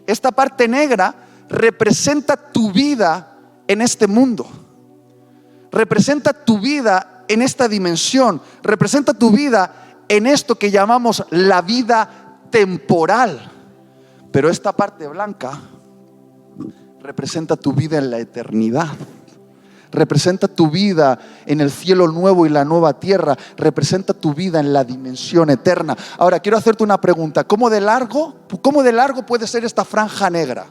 Esta parte negra representa tu vida en este mundo. Representa tu vida en esta dimensión. Representa tu vida en esto que llamamos la vida temporal. Pero esta parte blanca representa tu vida en la eternidad. Representa tu vida en el cielo nuevo y la nueva tierra. Representa tu vida en la dimensión eterna. Ahora quiero hacerte una pregunta. ¿Cómo de largo puede ser esta franja negra?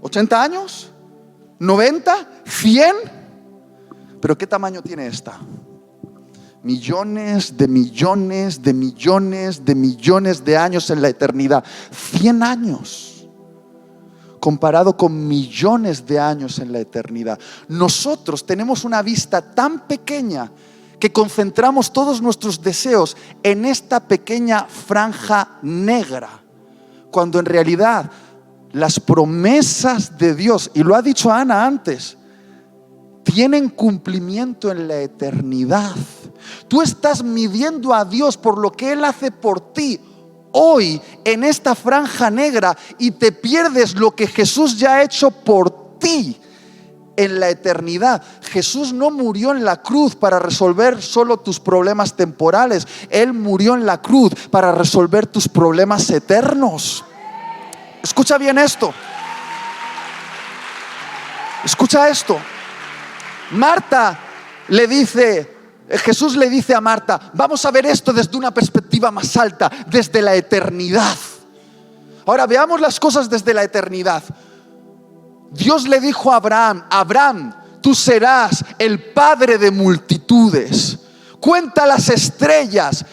¿80 años? ¿90? ¿100? ¿Pero qué tamaño tiene esta? Millones de millones de millones de millones de años en la eternidad. 100 años comparado con millones de años en la eternidad. Nosotros tenemos una vista tan pequeña que concentramos todos nuestros deseos en esta pequeña franja negra, cuando en realidad las promesas de Dios, y lo ha dicho Ana antes, tienen cumplimiento en la eternidad. Tú estás midiendo a Dios por lo que Él hace por ti hoy en esta franja negra y te pierdes lo que Jesús ya ha hecho por ti en la eternidad. Jesús no murió en la cruz para resolver solo tus problemas temporales. Él murió en la cruz para resolver tus problemas eternos. Escucha bien esto. Escucha esto. Jesús le dice a Marta: vamos a ver esto desde una perspectiva más alta, desde la eternidad. Ahora veamos las cosas desde la eternidad. Dios le dijo a Abraham: Abraham, tú serás el padre de multitudes. Cuenta las estrellas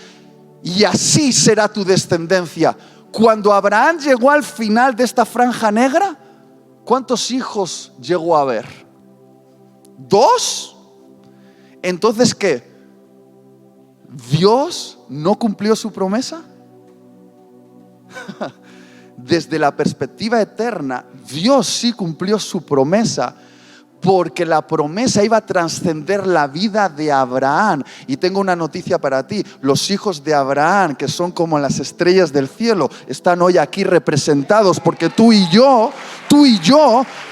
y así será tu descendencia. Cuando Abraham llegó al final de esta franja negra, ¿cuántos hijos llegó a ver? 2. Entonces, ¿qué? ¿Dios no cumplió su promesa? Desde la perspectiva eterna, Dios sí cumplió su promesa, porque la promesa iba a trascender la vida de Abraham. Y tengo una noticia para ti: los hijos de Abraham, que son como las estrellas del cielo, están hoy aquí representados, porque tú y yo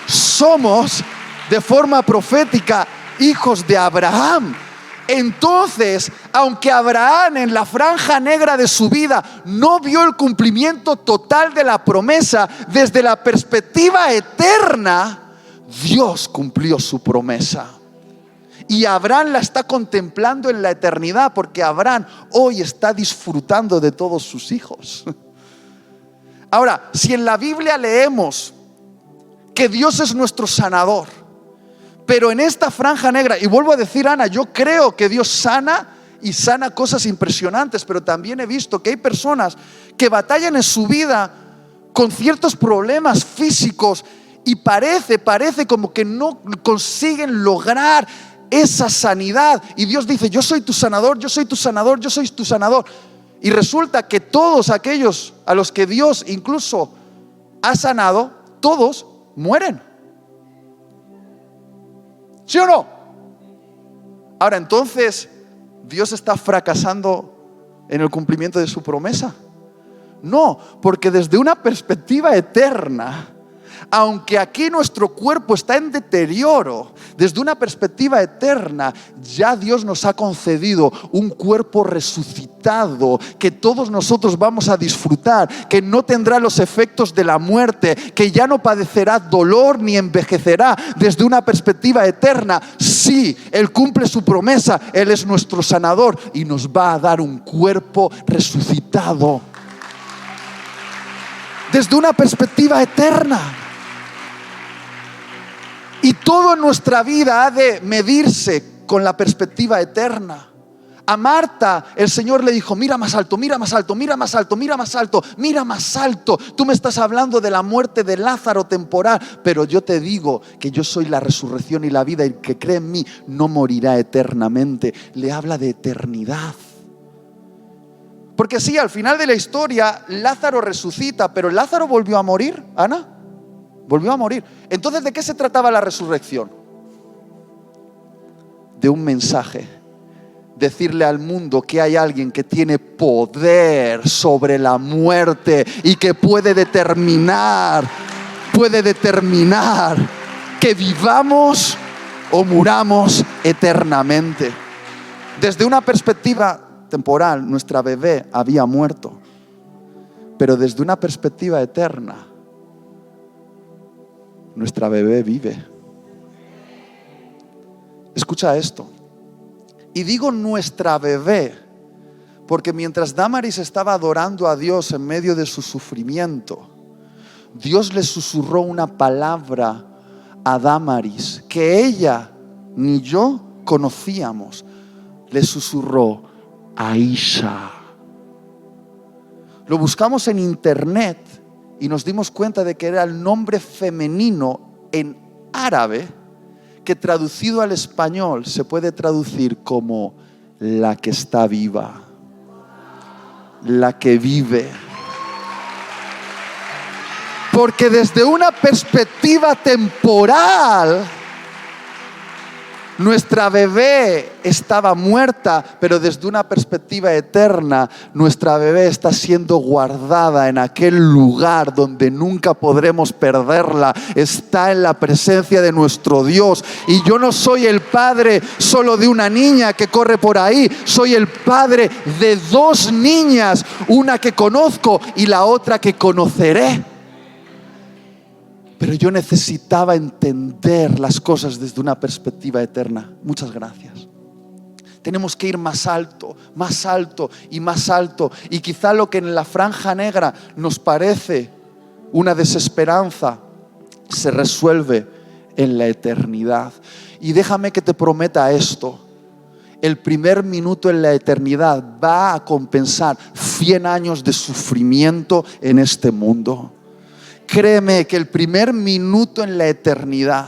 somos de forma profética hijos de Abraham. Entonces, aunque Abraham en la franja negra de su vida no vio el cumplimiento total de la promesa, desde la perspectiva eterna, Dios cumplió su promesa. Y Abraham la está contemplando en la eternidad, porque Abraham hoy está disfrutando de todos sus hijos. Ahora, si en la Biblia leemos que Dios es nuestro sanador, pero en esta franja negra, y vuelvo a decir, Ana, yo creo que Dios sana y sana cosas impresionantes, pero también he visto que hay personas que batallan en su vida con ciertos problemas físicos y parece como que no consiguen lograr esa sanidad. Y Dios dice: yo soy tu sanador, yo soy tu sanador, yo soy tu sanador. Y resulta que todos aquellos a los que Dios incluso ha sanado, todos mueren. ¿Sí o no? Ahora, entonces, ¿Dios está fracasando en el cumplimiento de su promesa? No, porque desde una perspectiva eterna, aunque aquí nuestro cuerpo está en deterioro, desde una perspectiva eterna, ya Dios nos ha concedido un cuerpo resucitado que todos nosotros vamos a disfrutar, que no tendrá los efectos de la muerte, que ya no padecerá dolor ni envejecerá. Desde una perspectiva eterna, sí, Él cumple su promesa, Él es nuestro sanador y nos va a dar un cuerpo resucitado. Desde una perspectiva eterna. Y todo en nuestra vida ha de medirse con la perspectiva eterna. A Marta el Señor le dijo: mira más alto, mira más alto, mira más alto, mira más alto, mira más alto. Tú me estás hablando de la muerte de Lázaro temporal, pero yo te digo que yo soy la resurrección y la vida, y el que cree en mí no morirá eternamente. Le habla de eternidad. Porque sí, al final de la historia Lázaro resucita, pero ¿Lázaro volvió a morir, Ana? Volvió a morir. Entonces, ¿de qué se trataba la resurrección? De un mensaje. Decirle al mundo que hay alguien que tiene poder sobre la muerte y que puede determinar que vivamos o muramos eternamente. Desde una perspectiva temporal, nuestra bebé había muerto, pero desde una perspectiva eterna, nuestra bebé vive. Escucha esto. Y digo nuestra bebé porque mientras Damaris estaba adorando a Dios en medio de su sufrimiento, Dios le susurró una palabra a Damaris que ella ni yo conocíamos. Le susurró: Aisha. Lo buscamos en internet y nos dimos cuenta de que era el nombre femenino en árabe, que traducido al español se puede traducir como la que está viva, la que vive. Porque desde una perspectiva temporal, nuestra bebé estaba muerta, pero desde una perspectiva eterna, nuestra bebé está siendo guardada en aquel lugar donde nunca podremos perderla. Está en la presencia de nuestro Dios. Y yo no soy el padre solo de una niña que corre por ahí, soy el padre de 2 niñas, una que conozco y la otra que conoceré. Pero yo necesitaba entender las cosas desde una perspectiva eterna. Muchas gracias. Tenemos que ir más alto y más alto. Y quizá lo que en la franja negra nos parece una desesperanza se resuelve en la eternidad. Y déjame que te prometa esto: el primer minuto en la eternidad va a compensar 100 años de sufrimiento en este mundo. Créeme que el primer minuto en la eternidad,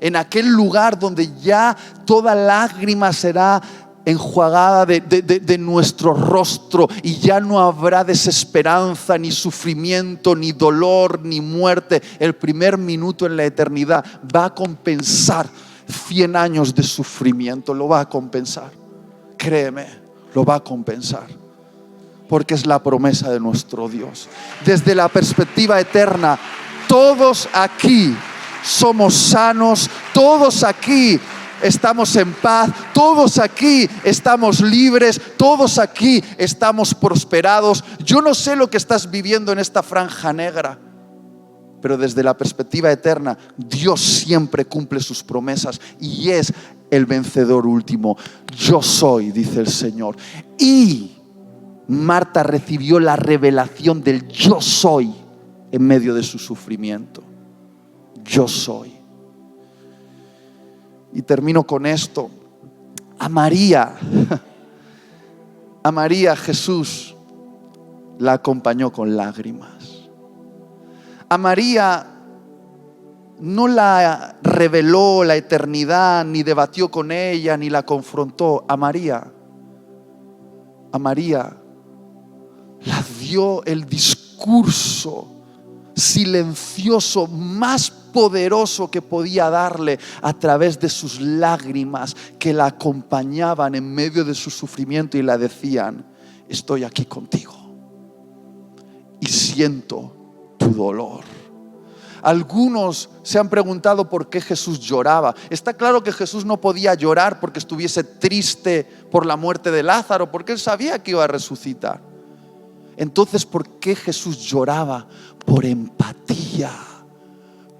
en aquel lugar donde ya toda lágrima será enjuagada de nuestro rostro, y ya no habrá desesperanza, ni sufrimiento, ni dolor, ni muerte. El primer minuto en la eternidad va a compensar 100 años de sufrimiento. Lo va a compensar. Créeme, lo va a compensar. Porque es la promesa de nuestro Dios. Desde la perspectiva eterna, todos aquí somos sanos, todos aquí estamos en paz, todos aquí estamos libres, todos aquí estamos prosperados. Yo no sé lo que estás viviendo en esta franja negra, pero desde la perspectiva eterna, Dios siempre cumple sus promesas y es el vencedor último. Yo soy, dice el Señor. Y Marta recibió la revelación del yo soy en medio de su sufrimiento. Yo soy. Y termino con esto. A María Jesús la acompañó con lágrimas. A María no la reveló la eternidad, ni debatió con ella, ni la confrontó. A María la dio el discurso silencioso más poderoso que podía darle, a través de sus lágrimas que la acompañaban en medio de su sufrimiento y la decían: estoy aquí contigo y siento tu dolor. Algunos se han preguntado por qué Jesús lloraba. Está claro que Jesús no podía llorar porque estuviese triste por la muerte de Lázaro, porque él sabía que iba a resucitar. Entonces, ¿por qué Jesús lloraba? Por empatía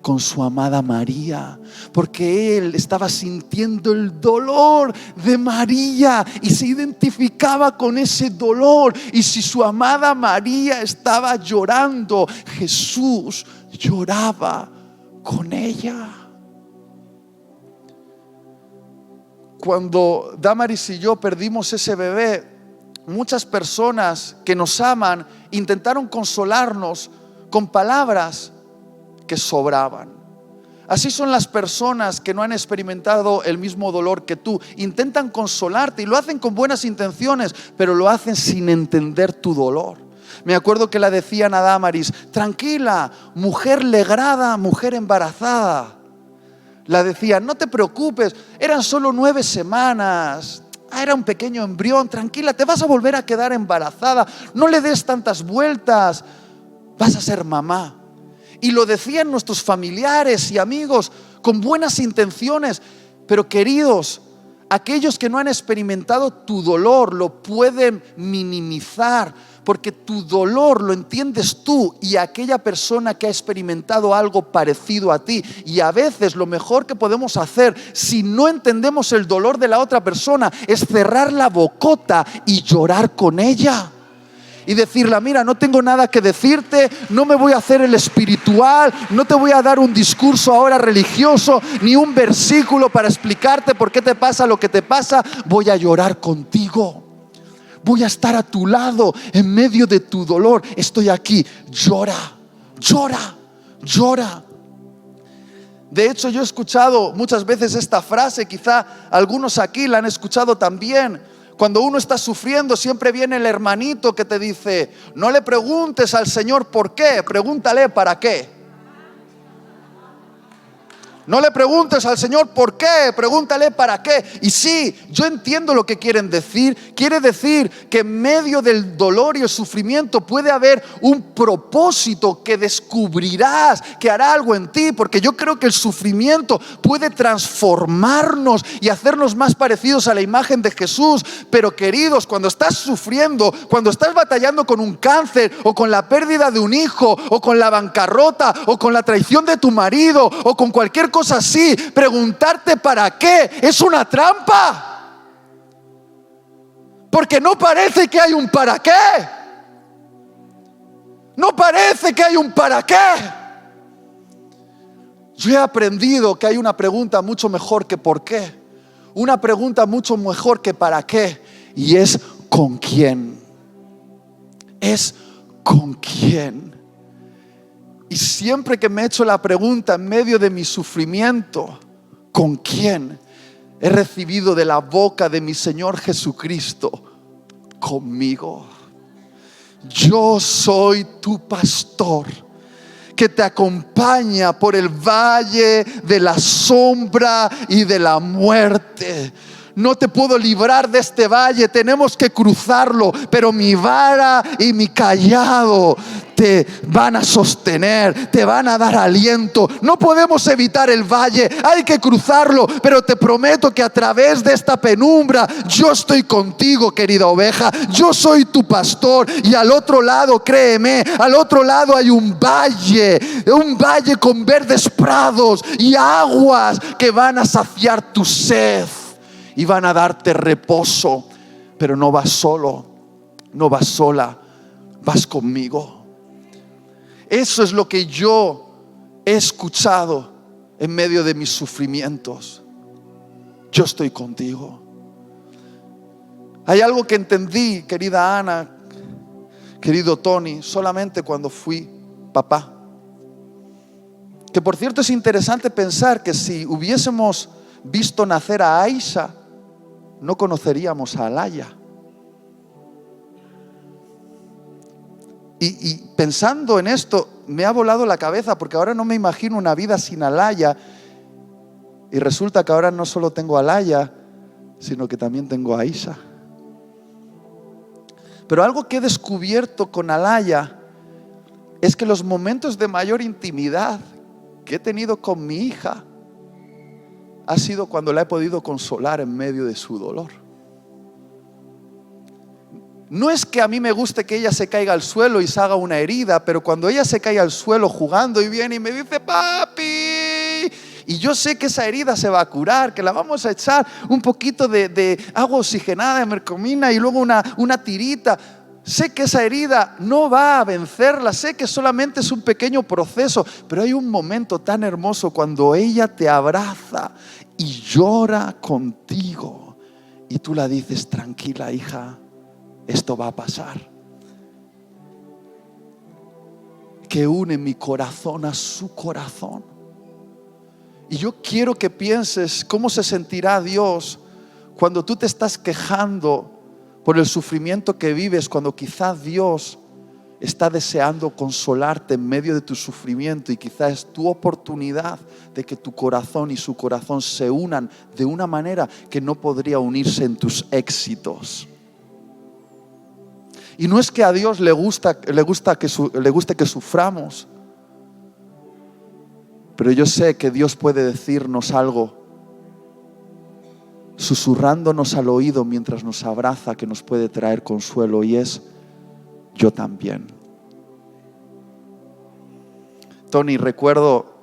con su amada María, porque él estaba sintiendo el dolor de María y se identificaba con ese dolor. Y si su amada María estaba llorando, Jesús lloraba con ella. Cuando Damaris y yo perdimos ese bebé, muchas personas que nos aman intentaron consolarnos con palabras que sobraban. Así son las personas que no han experimentado el mismo dolor que tú. Intentan consolarte y lo hacen con buenas intenciones, pero lo hacen sin entender tu dolor. Me acuerdo que la decían a Damaris: tranquila, mujer legrada, mujer embarazada. La decían: no te preocupes, eran solo 9 semanas. Era un pequeño embrión, tranquila, te vas a volver a quedar embarazada. No le des tantas vueltas, vas a ser mamá. Y lo decían nuestros familiares y amigos con buenas intenciones. Pero queridos, aquellos que no han experimentado tu dolor lo pueden minimizar, porque tu dolor lo entiendes tú y aquella persona que ha experimentado algo parecido a ti. Y a veces lo mejor que podemos hacer, si no entendemos el dolor de la otra persona, es cerrar la bocota y llorar con ella. Y decirle: mira, no tengo nada que decirte, no me voy a hacer el espiritual, no te voy a dar un discurso ahora religioso, ni un versículo para explicarte por qué te pasa lo que te pasa. Voy a llorar contigo, voy a estar a tu lado en medio de tu dolor. Estoy aquí, llora, llora, llora. De hecho, yo he escuchado muchas veces esta frase, quizá algunos aquí la han escuchado también. Cuando uno está sufriendo, siempre viene el hermanito que te dice: no le preguntes al Señor por qué, pregúntale para qué. No le preguntes al Señor por qué, pregúntale para qué. Y sí, yo entiendo lo que quieren decir. Quiere decir que en medio del dolor y el sufrimiento puede haber un propósito que descubrirás, que hará algo en ti. Porque yo creo que el sufrimiento puede transformarnos y hacernos más parecidos a la imagen de Jesús. Pero queridos, cuando estás sufriendo, cuando estás batallando con un cáncer, o con la pérdida de un hijo, o con la bancarrota, o con la traición de tu marido, o con cualquier cosa así, preguntarte para qué es una trampa, porque no parece que hay un para qué. No parece que hay un para qué. Yo he aprendido que hay una pregunta mucho mejor que por qué, una pregunta mucho mejor que para qué, y es ¿con quién? Es ¿con quién? Y siempre que me he hecho la pregunta en medio de mi sufrimiento, ¿con quién?, he recibido de la boca de mi Señor Jesucristo conmigo. Yo soy tu pastor, que te acompaña por el valle de la sombra y de la muerte. No te puedo librar de este valle, tenemos que cruzarlo, pero mi vara y mi cayado te van a sostener, te van a dar aliento. No podemos evitar el valle, hay que cruzarlo, pero te prometo que a través de esta penumbra yo estoy contigo, querida oveja. Yo soy tu pastor, y al otro lado, créeme, al otro lado hay un valle con verdes prados y aguas que van a saciar tu sed y van a darte reposo. Pero no vas solo, no vas sola, vas conmigo. Eso es lo que yo he escuchado en medio de mis sufrimientos. Yo estoy contigo. Hay algo que entendí, querida Ana, querido Tony, solamente cuando fui papá. Que por cierto es interesante pensar que si hubiésemos visto nacer a Aisha, no conoceríamos a Alaya. Y pensando en esto, me ha volado la cabeza, porque ahora no me imagino una vida sin Alaya. Y resulta que ahora no solo tengo a Alaya, sino que también tengo a Aisha. Pero algo que he descubierto con Alaya es que los momentos de mayor intimidad que he tenido con mi hija ha sido cuando la he podido consolar en medio de su dolor. No es que a mí me guste que ella se caiga al suelo y se haga una herida, pero cuando ella se cae al suelo jugando y viene y me dice papi, y yo sé que esa herida se va a curar, que la vamos a echar un poquito de agua oxigenada, de mercomina y luego una tirita. Sé que esa herida no va a vencerla, sé que solamente es un pequeño proceso, pero hay un momento tan hermoso cuando ella te abraza y llora contigo y tú la dices, tranquila hija, esto va a pasar. Que une mi corazón a su corazón. Y yo quiero que pienses cómo se sentirá Dios cuando tú te estás quejando por el sufrimiento que vives, cuando quizás Dios está deseando consolarte en medio de tu sufrimiento, y quizás es tu oportunidad de que tu corazón y su corazón se unan de una manera que no podría unirse en tus éxitos. Y no es que a Dios le guste que suframos, pero yo sé que Dios puede decirnos algo susurrándonos al oído mientras nos abraza, que nos puede traer consuelo, y es: yo también. Tony, recuerdo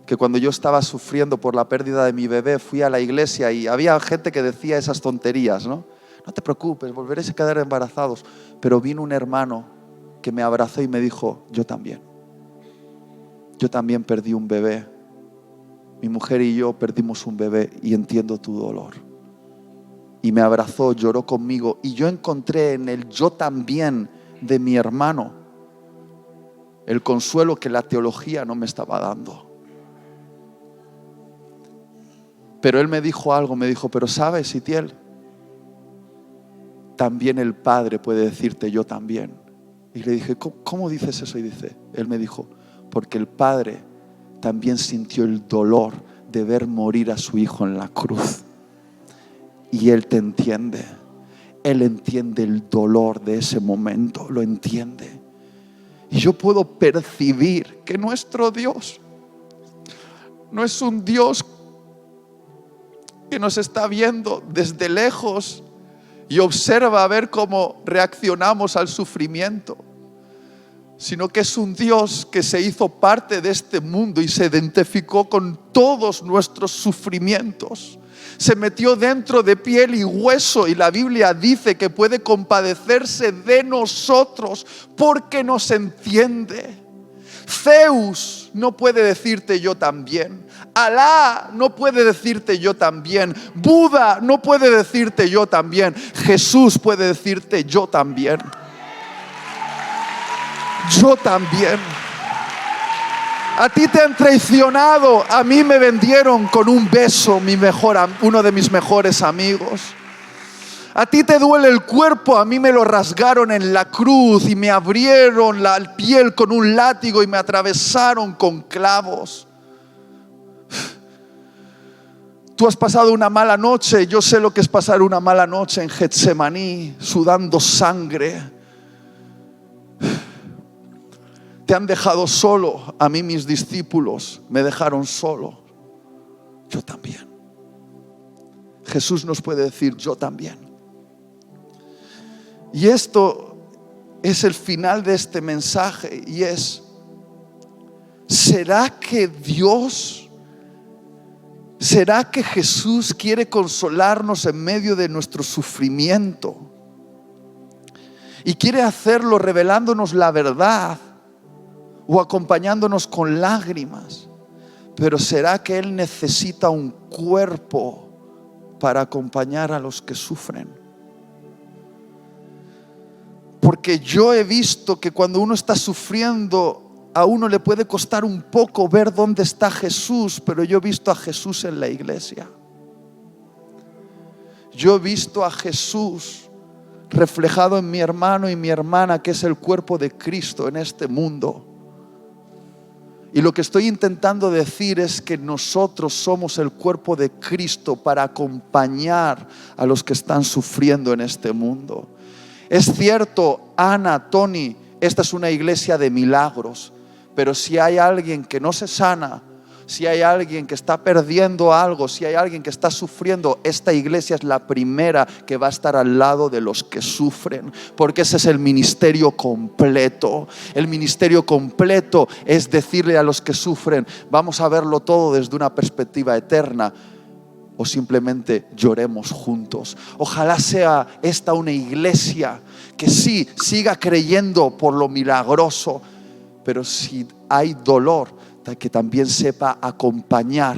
que cuando yo estaba sufriendo por la pérdida de mi bebé, fui a la iglesia y había gente que decía esas tonterías, ¿no? No te preocupes, volveréis a quedar embarazados. Pero vino un hermano que me abrazó y me dijo: yo también perdí un bebé. Mi mujer y yo perdimos un bebé y entiendo tu dolor. Y me abrazó, lloró conmigo, y yo encontré en el yo también de mi hermano el consuelo que la teología no me estaba dando. Pero él me dijo algo, me dijo: pero sabes, Itiel, también el Padre puede decirte yo también. Y le dije: ¿cómo dices eso? Y él me dijo: porque el Padre también sintió el dolor de ver morir a su hijo en la cruz. Y Él te entiende. Él entiende el dolor de ese momento, lo entiende. Y yo puedo percibir que nuestro Dios no es un Dios que nos está viendo desde lejos y observa a ver cómo reaccionamos al sufrimiento, sino que es un Dios que se hizo parte de este mundo y se identificó con todos nuestros sufrimientos. Se metió dentro de piel y hueso, y la Biblia dice que puede compadecerse de nosotros porque nos entiende. Zeus no puede decirte yo también. Alá no puede decirte yo también. Buda no puede decirte yo también. Jesús puede decirte yo también. Yo también. A ti te han traicionado, a mí me vendieron con un beso uno de mis mejores amigos. A ti te duele el cuerpo, a mí me lo rasgaron en la cruz y me abrieron la piel con un látigo y me atravesaron con clavos. Tú has pasado una mala noche, yo sé lo que es pasar una mala noche en Getsemaní, sudando sangre. Te han dejado solo, a mí mis discípulos me dejaron solo. Yo también. Jesús nos puede decir, yo también. Y esto es el final de este mensaje y es, ¿será que Jesús quiere consolarnos en medio de nuestro sufrimiento? Y quiere hacerlo revelándonos la verdad o acompañándonos con lágrimas. Pero ¿será que Él necesita un cuerpo para acompañar a los que sufren? Porque yo he visto que cuando uno está sufriendo, a uno le puede costar un poco ver dónde está Jesús, pero yo he visto a Jesús en la iglesia. Yo he visto a Jesús reflejado en mi hermano y mi hermana, que es el cuerpo de Cristo en este mundo. Y lo que estoy intentando decir es que nosotros somos el cuerpo de Cristo para acompañar a los que están sufriendo en este mundo. Es cierto, Ana, Tony, esta es una iglesia de milagros, pero si hay alguien que no se sana, si hay alguien que está perdiendo algo, si hay alguien que está sufriendo, esta iglesia es la primera que va a estar al lado de los que sufren, porque ese es el ministerio completo. El ministerio completo es decirle a los que sufren, vamos a verlo todo desde una perspectiva eterna, o simplemente lloremos juntos. Ojalá sea esta una iglesia que sí, siga creyendo por lo milagroso, pero si hay dolor, que también sepa acompañar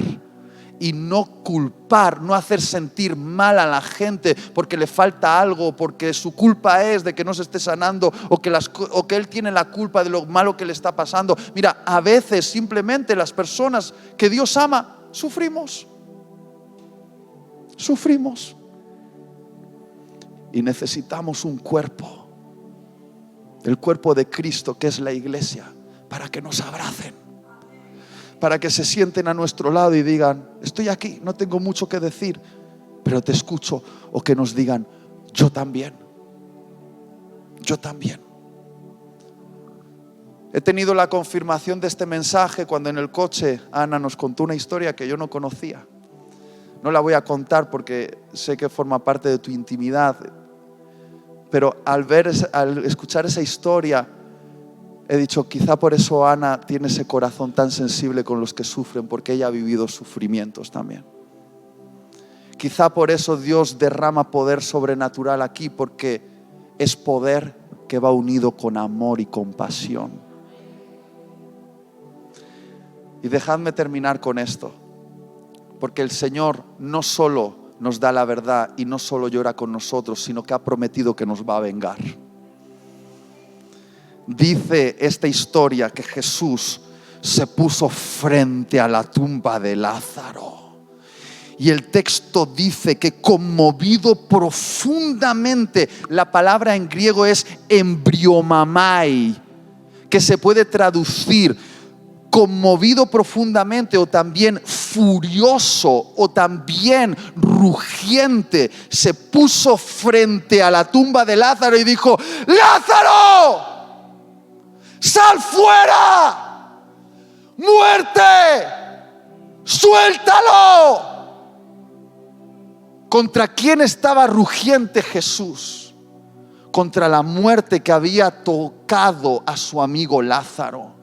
y no culpar, no hacer sentir mal a la gente porque le falta algo, porque su culpa es de que no se esté sanando o que él tiene la culpa de lo malo que le está pasando. Mira, a veces simplemente las personas que Dios ama, sufrimos y necesitamos un cuerpo, el cuerpo de Cristo, que es la iglesia, para que nos abracen, para que se sienten a nuestro lado y digan, estoy aquí, no tengo mucho que decir, pero te escucho. O que nos digan, yo también. He tenido la confirmación de este mensaje cuando en el coche Ana nos contó una historia que yo no conocía. No la voy a contar porque sé que forma parte de tu intimidad, pero al escuchar esa historia, he dicho, quizá por eso Ana tiene ese corazón tan sensible con los que sufren, porque ella ha vivido sufrimientos también. Quizá por eso Dios derrama poder sobrenatural aquí, porque es poder que va unido con amor y compasión. Y dejadme terminar con esto, porque el Señor no solo nos da la verdad y no solo llora con nosotros, sino que ha prometido que nos va a vengar. Dice esta historia que Jesús se puso frente a la tumba de Lázaro. Y el texto dice que conmovido profundamente, la palabra en griego es embriomamai, que se puede traducir conmovido profundamente, o también furioso, o también rugiente, se puso frente a la tumba de Lázaro y dijo, ¡Lázaro! ¡Sal fuera! ¡Muerte! ¡Suéltalo! ¿Contra quién estaba rugiente Jesús? Contra la muerte que había tocado a su amigo Lázaro.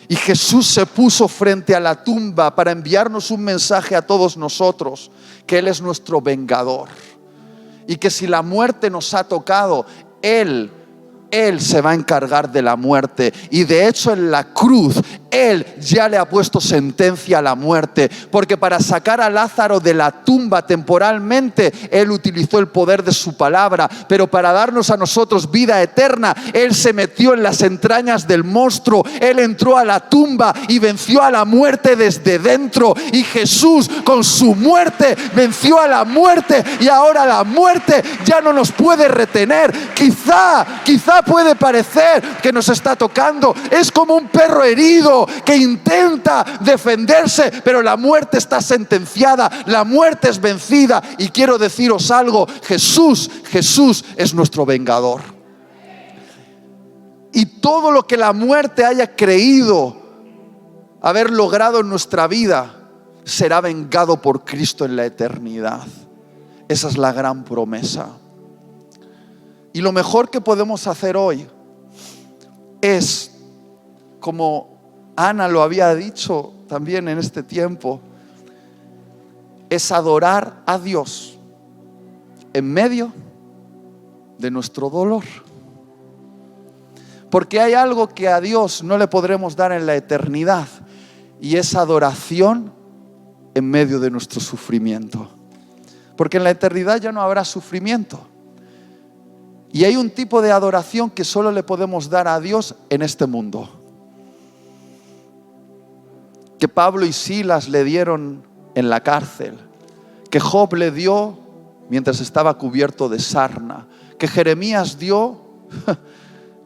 Y Jesús se puso frente a la tumba para enviarnos un mensaje a todos nosotros, que Él es nuestro vengador. Y que si la muerte nos ha tocado, Él Él se va a encargar de la muerte. Y de hecho en la cruz Él ya le ha puesto sentencia a la muerte, porque para sacar a Lázaro de la tumba temporalmente Él utilizó el poder de su palabra, pero para darnos a nosotros vida eterna Él se metió en las entrañas del monstruo. Él entró a la tumba y venció a la muerte desde dentro, y Jesús con su muerte venció a la muerte, y ahora la muerte ya no nos puede retener. Quizá puede parecer que nos está tocando, es como un perro herido que intenta defenderse, pero la muerte está sentenciada, la muerte es vencida. Y quiero deciros algo: Jesús es nuestro vengador. Y todo lo que la muerte haya creído haber logrado en nuestra vida será vengado por Cristo en la eternidad. Esa es la gran promesa. Y lo mejor que podemos hacer hoy es, como Ana lo había dicho también en este tiempo, es adorar a Dios en medio de nuestro dolor. Porque hay algo que a Dios no le podremos dar en la eternidad, y es adoración en medio de nuestro sufrimiento. Porque en la eternidad ya no habrá sufrimiento. Y hay un tipo de adoración que solo le podemos dar a Dios en este mundo, que Pablo y Silas le dieron en la cárcel, que Job le dio mientras estaba cubierto de sarna, que Jeremías dio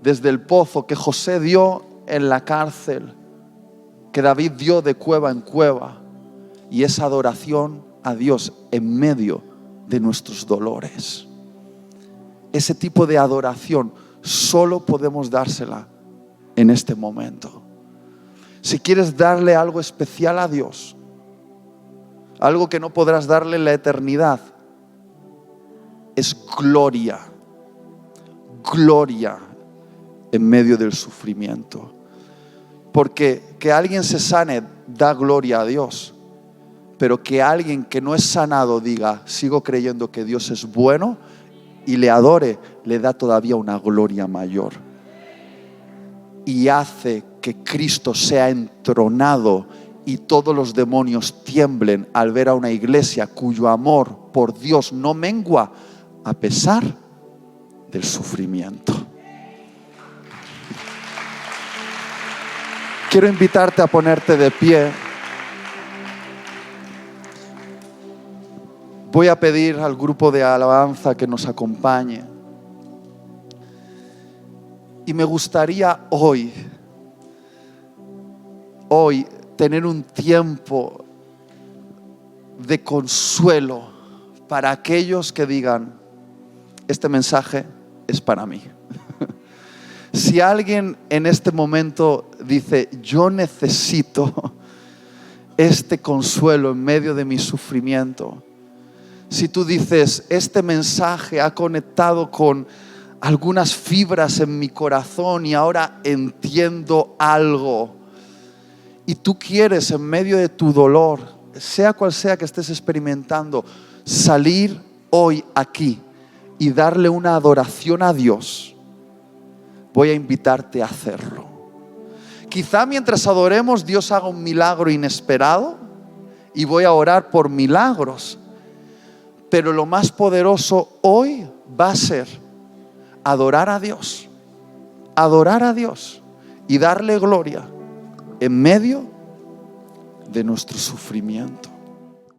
desde el pozo, que José dio en la cárcel, que David dio de cueva en cueva. Y esa adoración a Dios en medio de nuestros dolores. Ese tipo de adoración solo podemos dársela en este momento. Si quieres darle algo especial a Dios, algo que no podrás darle en la eternidad, es gloria. Gloria en medio del sufrimiento. Porque que alguien se sane da gloria a Dios. Pero que alguien que no es sanado diga, sigo creyendo que Dios es bueno, y le adore, le da todavía una gloria mayor. Y hace que Cristo sea entronado y todos los demonios tiemblen al ver a una iglesia cuyo amor por Dios no mengua a pesar del sufrimiento. Quiero invitarte a ponerte de pie. Voy a pedir al grupo de alabanza que nos acompañe. Y me gustaría hoy tener un tiempo de consuelo para aquellos que digan, este mensaje es para mí. Si alguien en este momento dice, yo necesito este consuelo en medio de mi sufrimiento. Si tú dices, este mensaje ha conectado con algunas fibras en mi corazón y ahora entiendo algo, y tú quieres en medio de tu dolor, sea cual sea que estés experimentando, salir hoy aquí y darle una adoración a Dios, voy a invitarte a hacerlo. Quizá mientras adoremos Dios haga un milagro inesperado, y voy a orar por milagros. Pero lo más poderoso hoy va a ser adorar a Dios y darle gloria en medio de nuestro sufrimiento.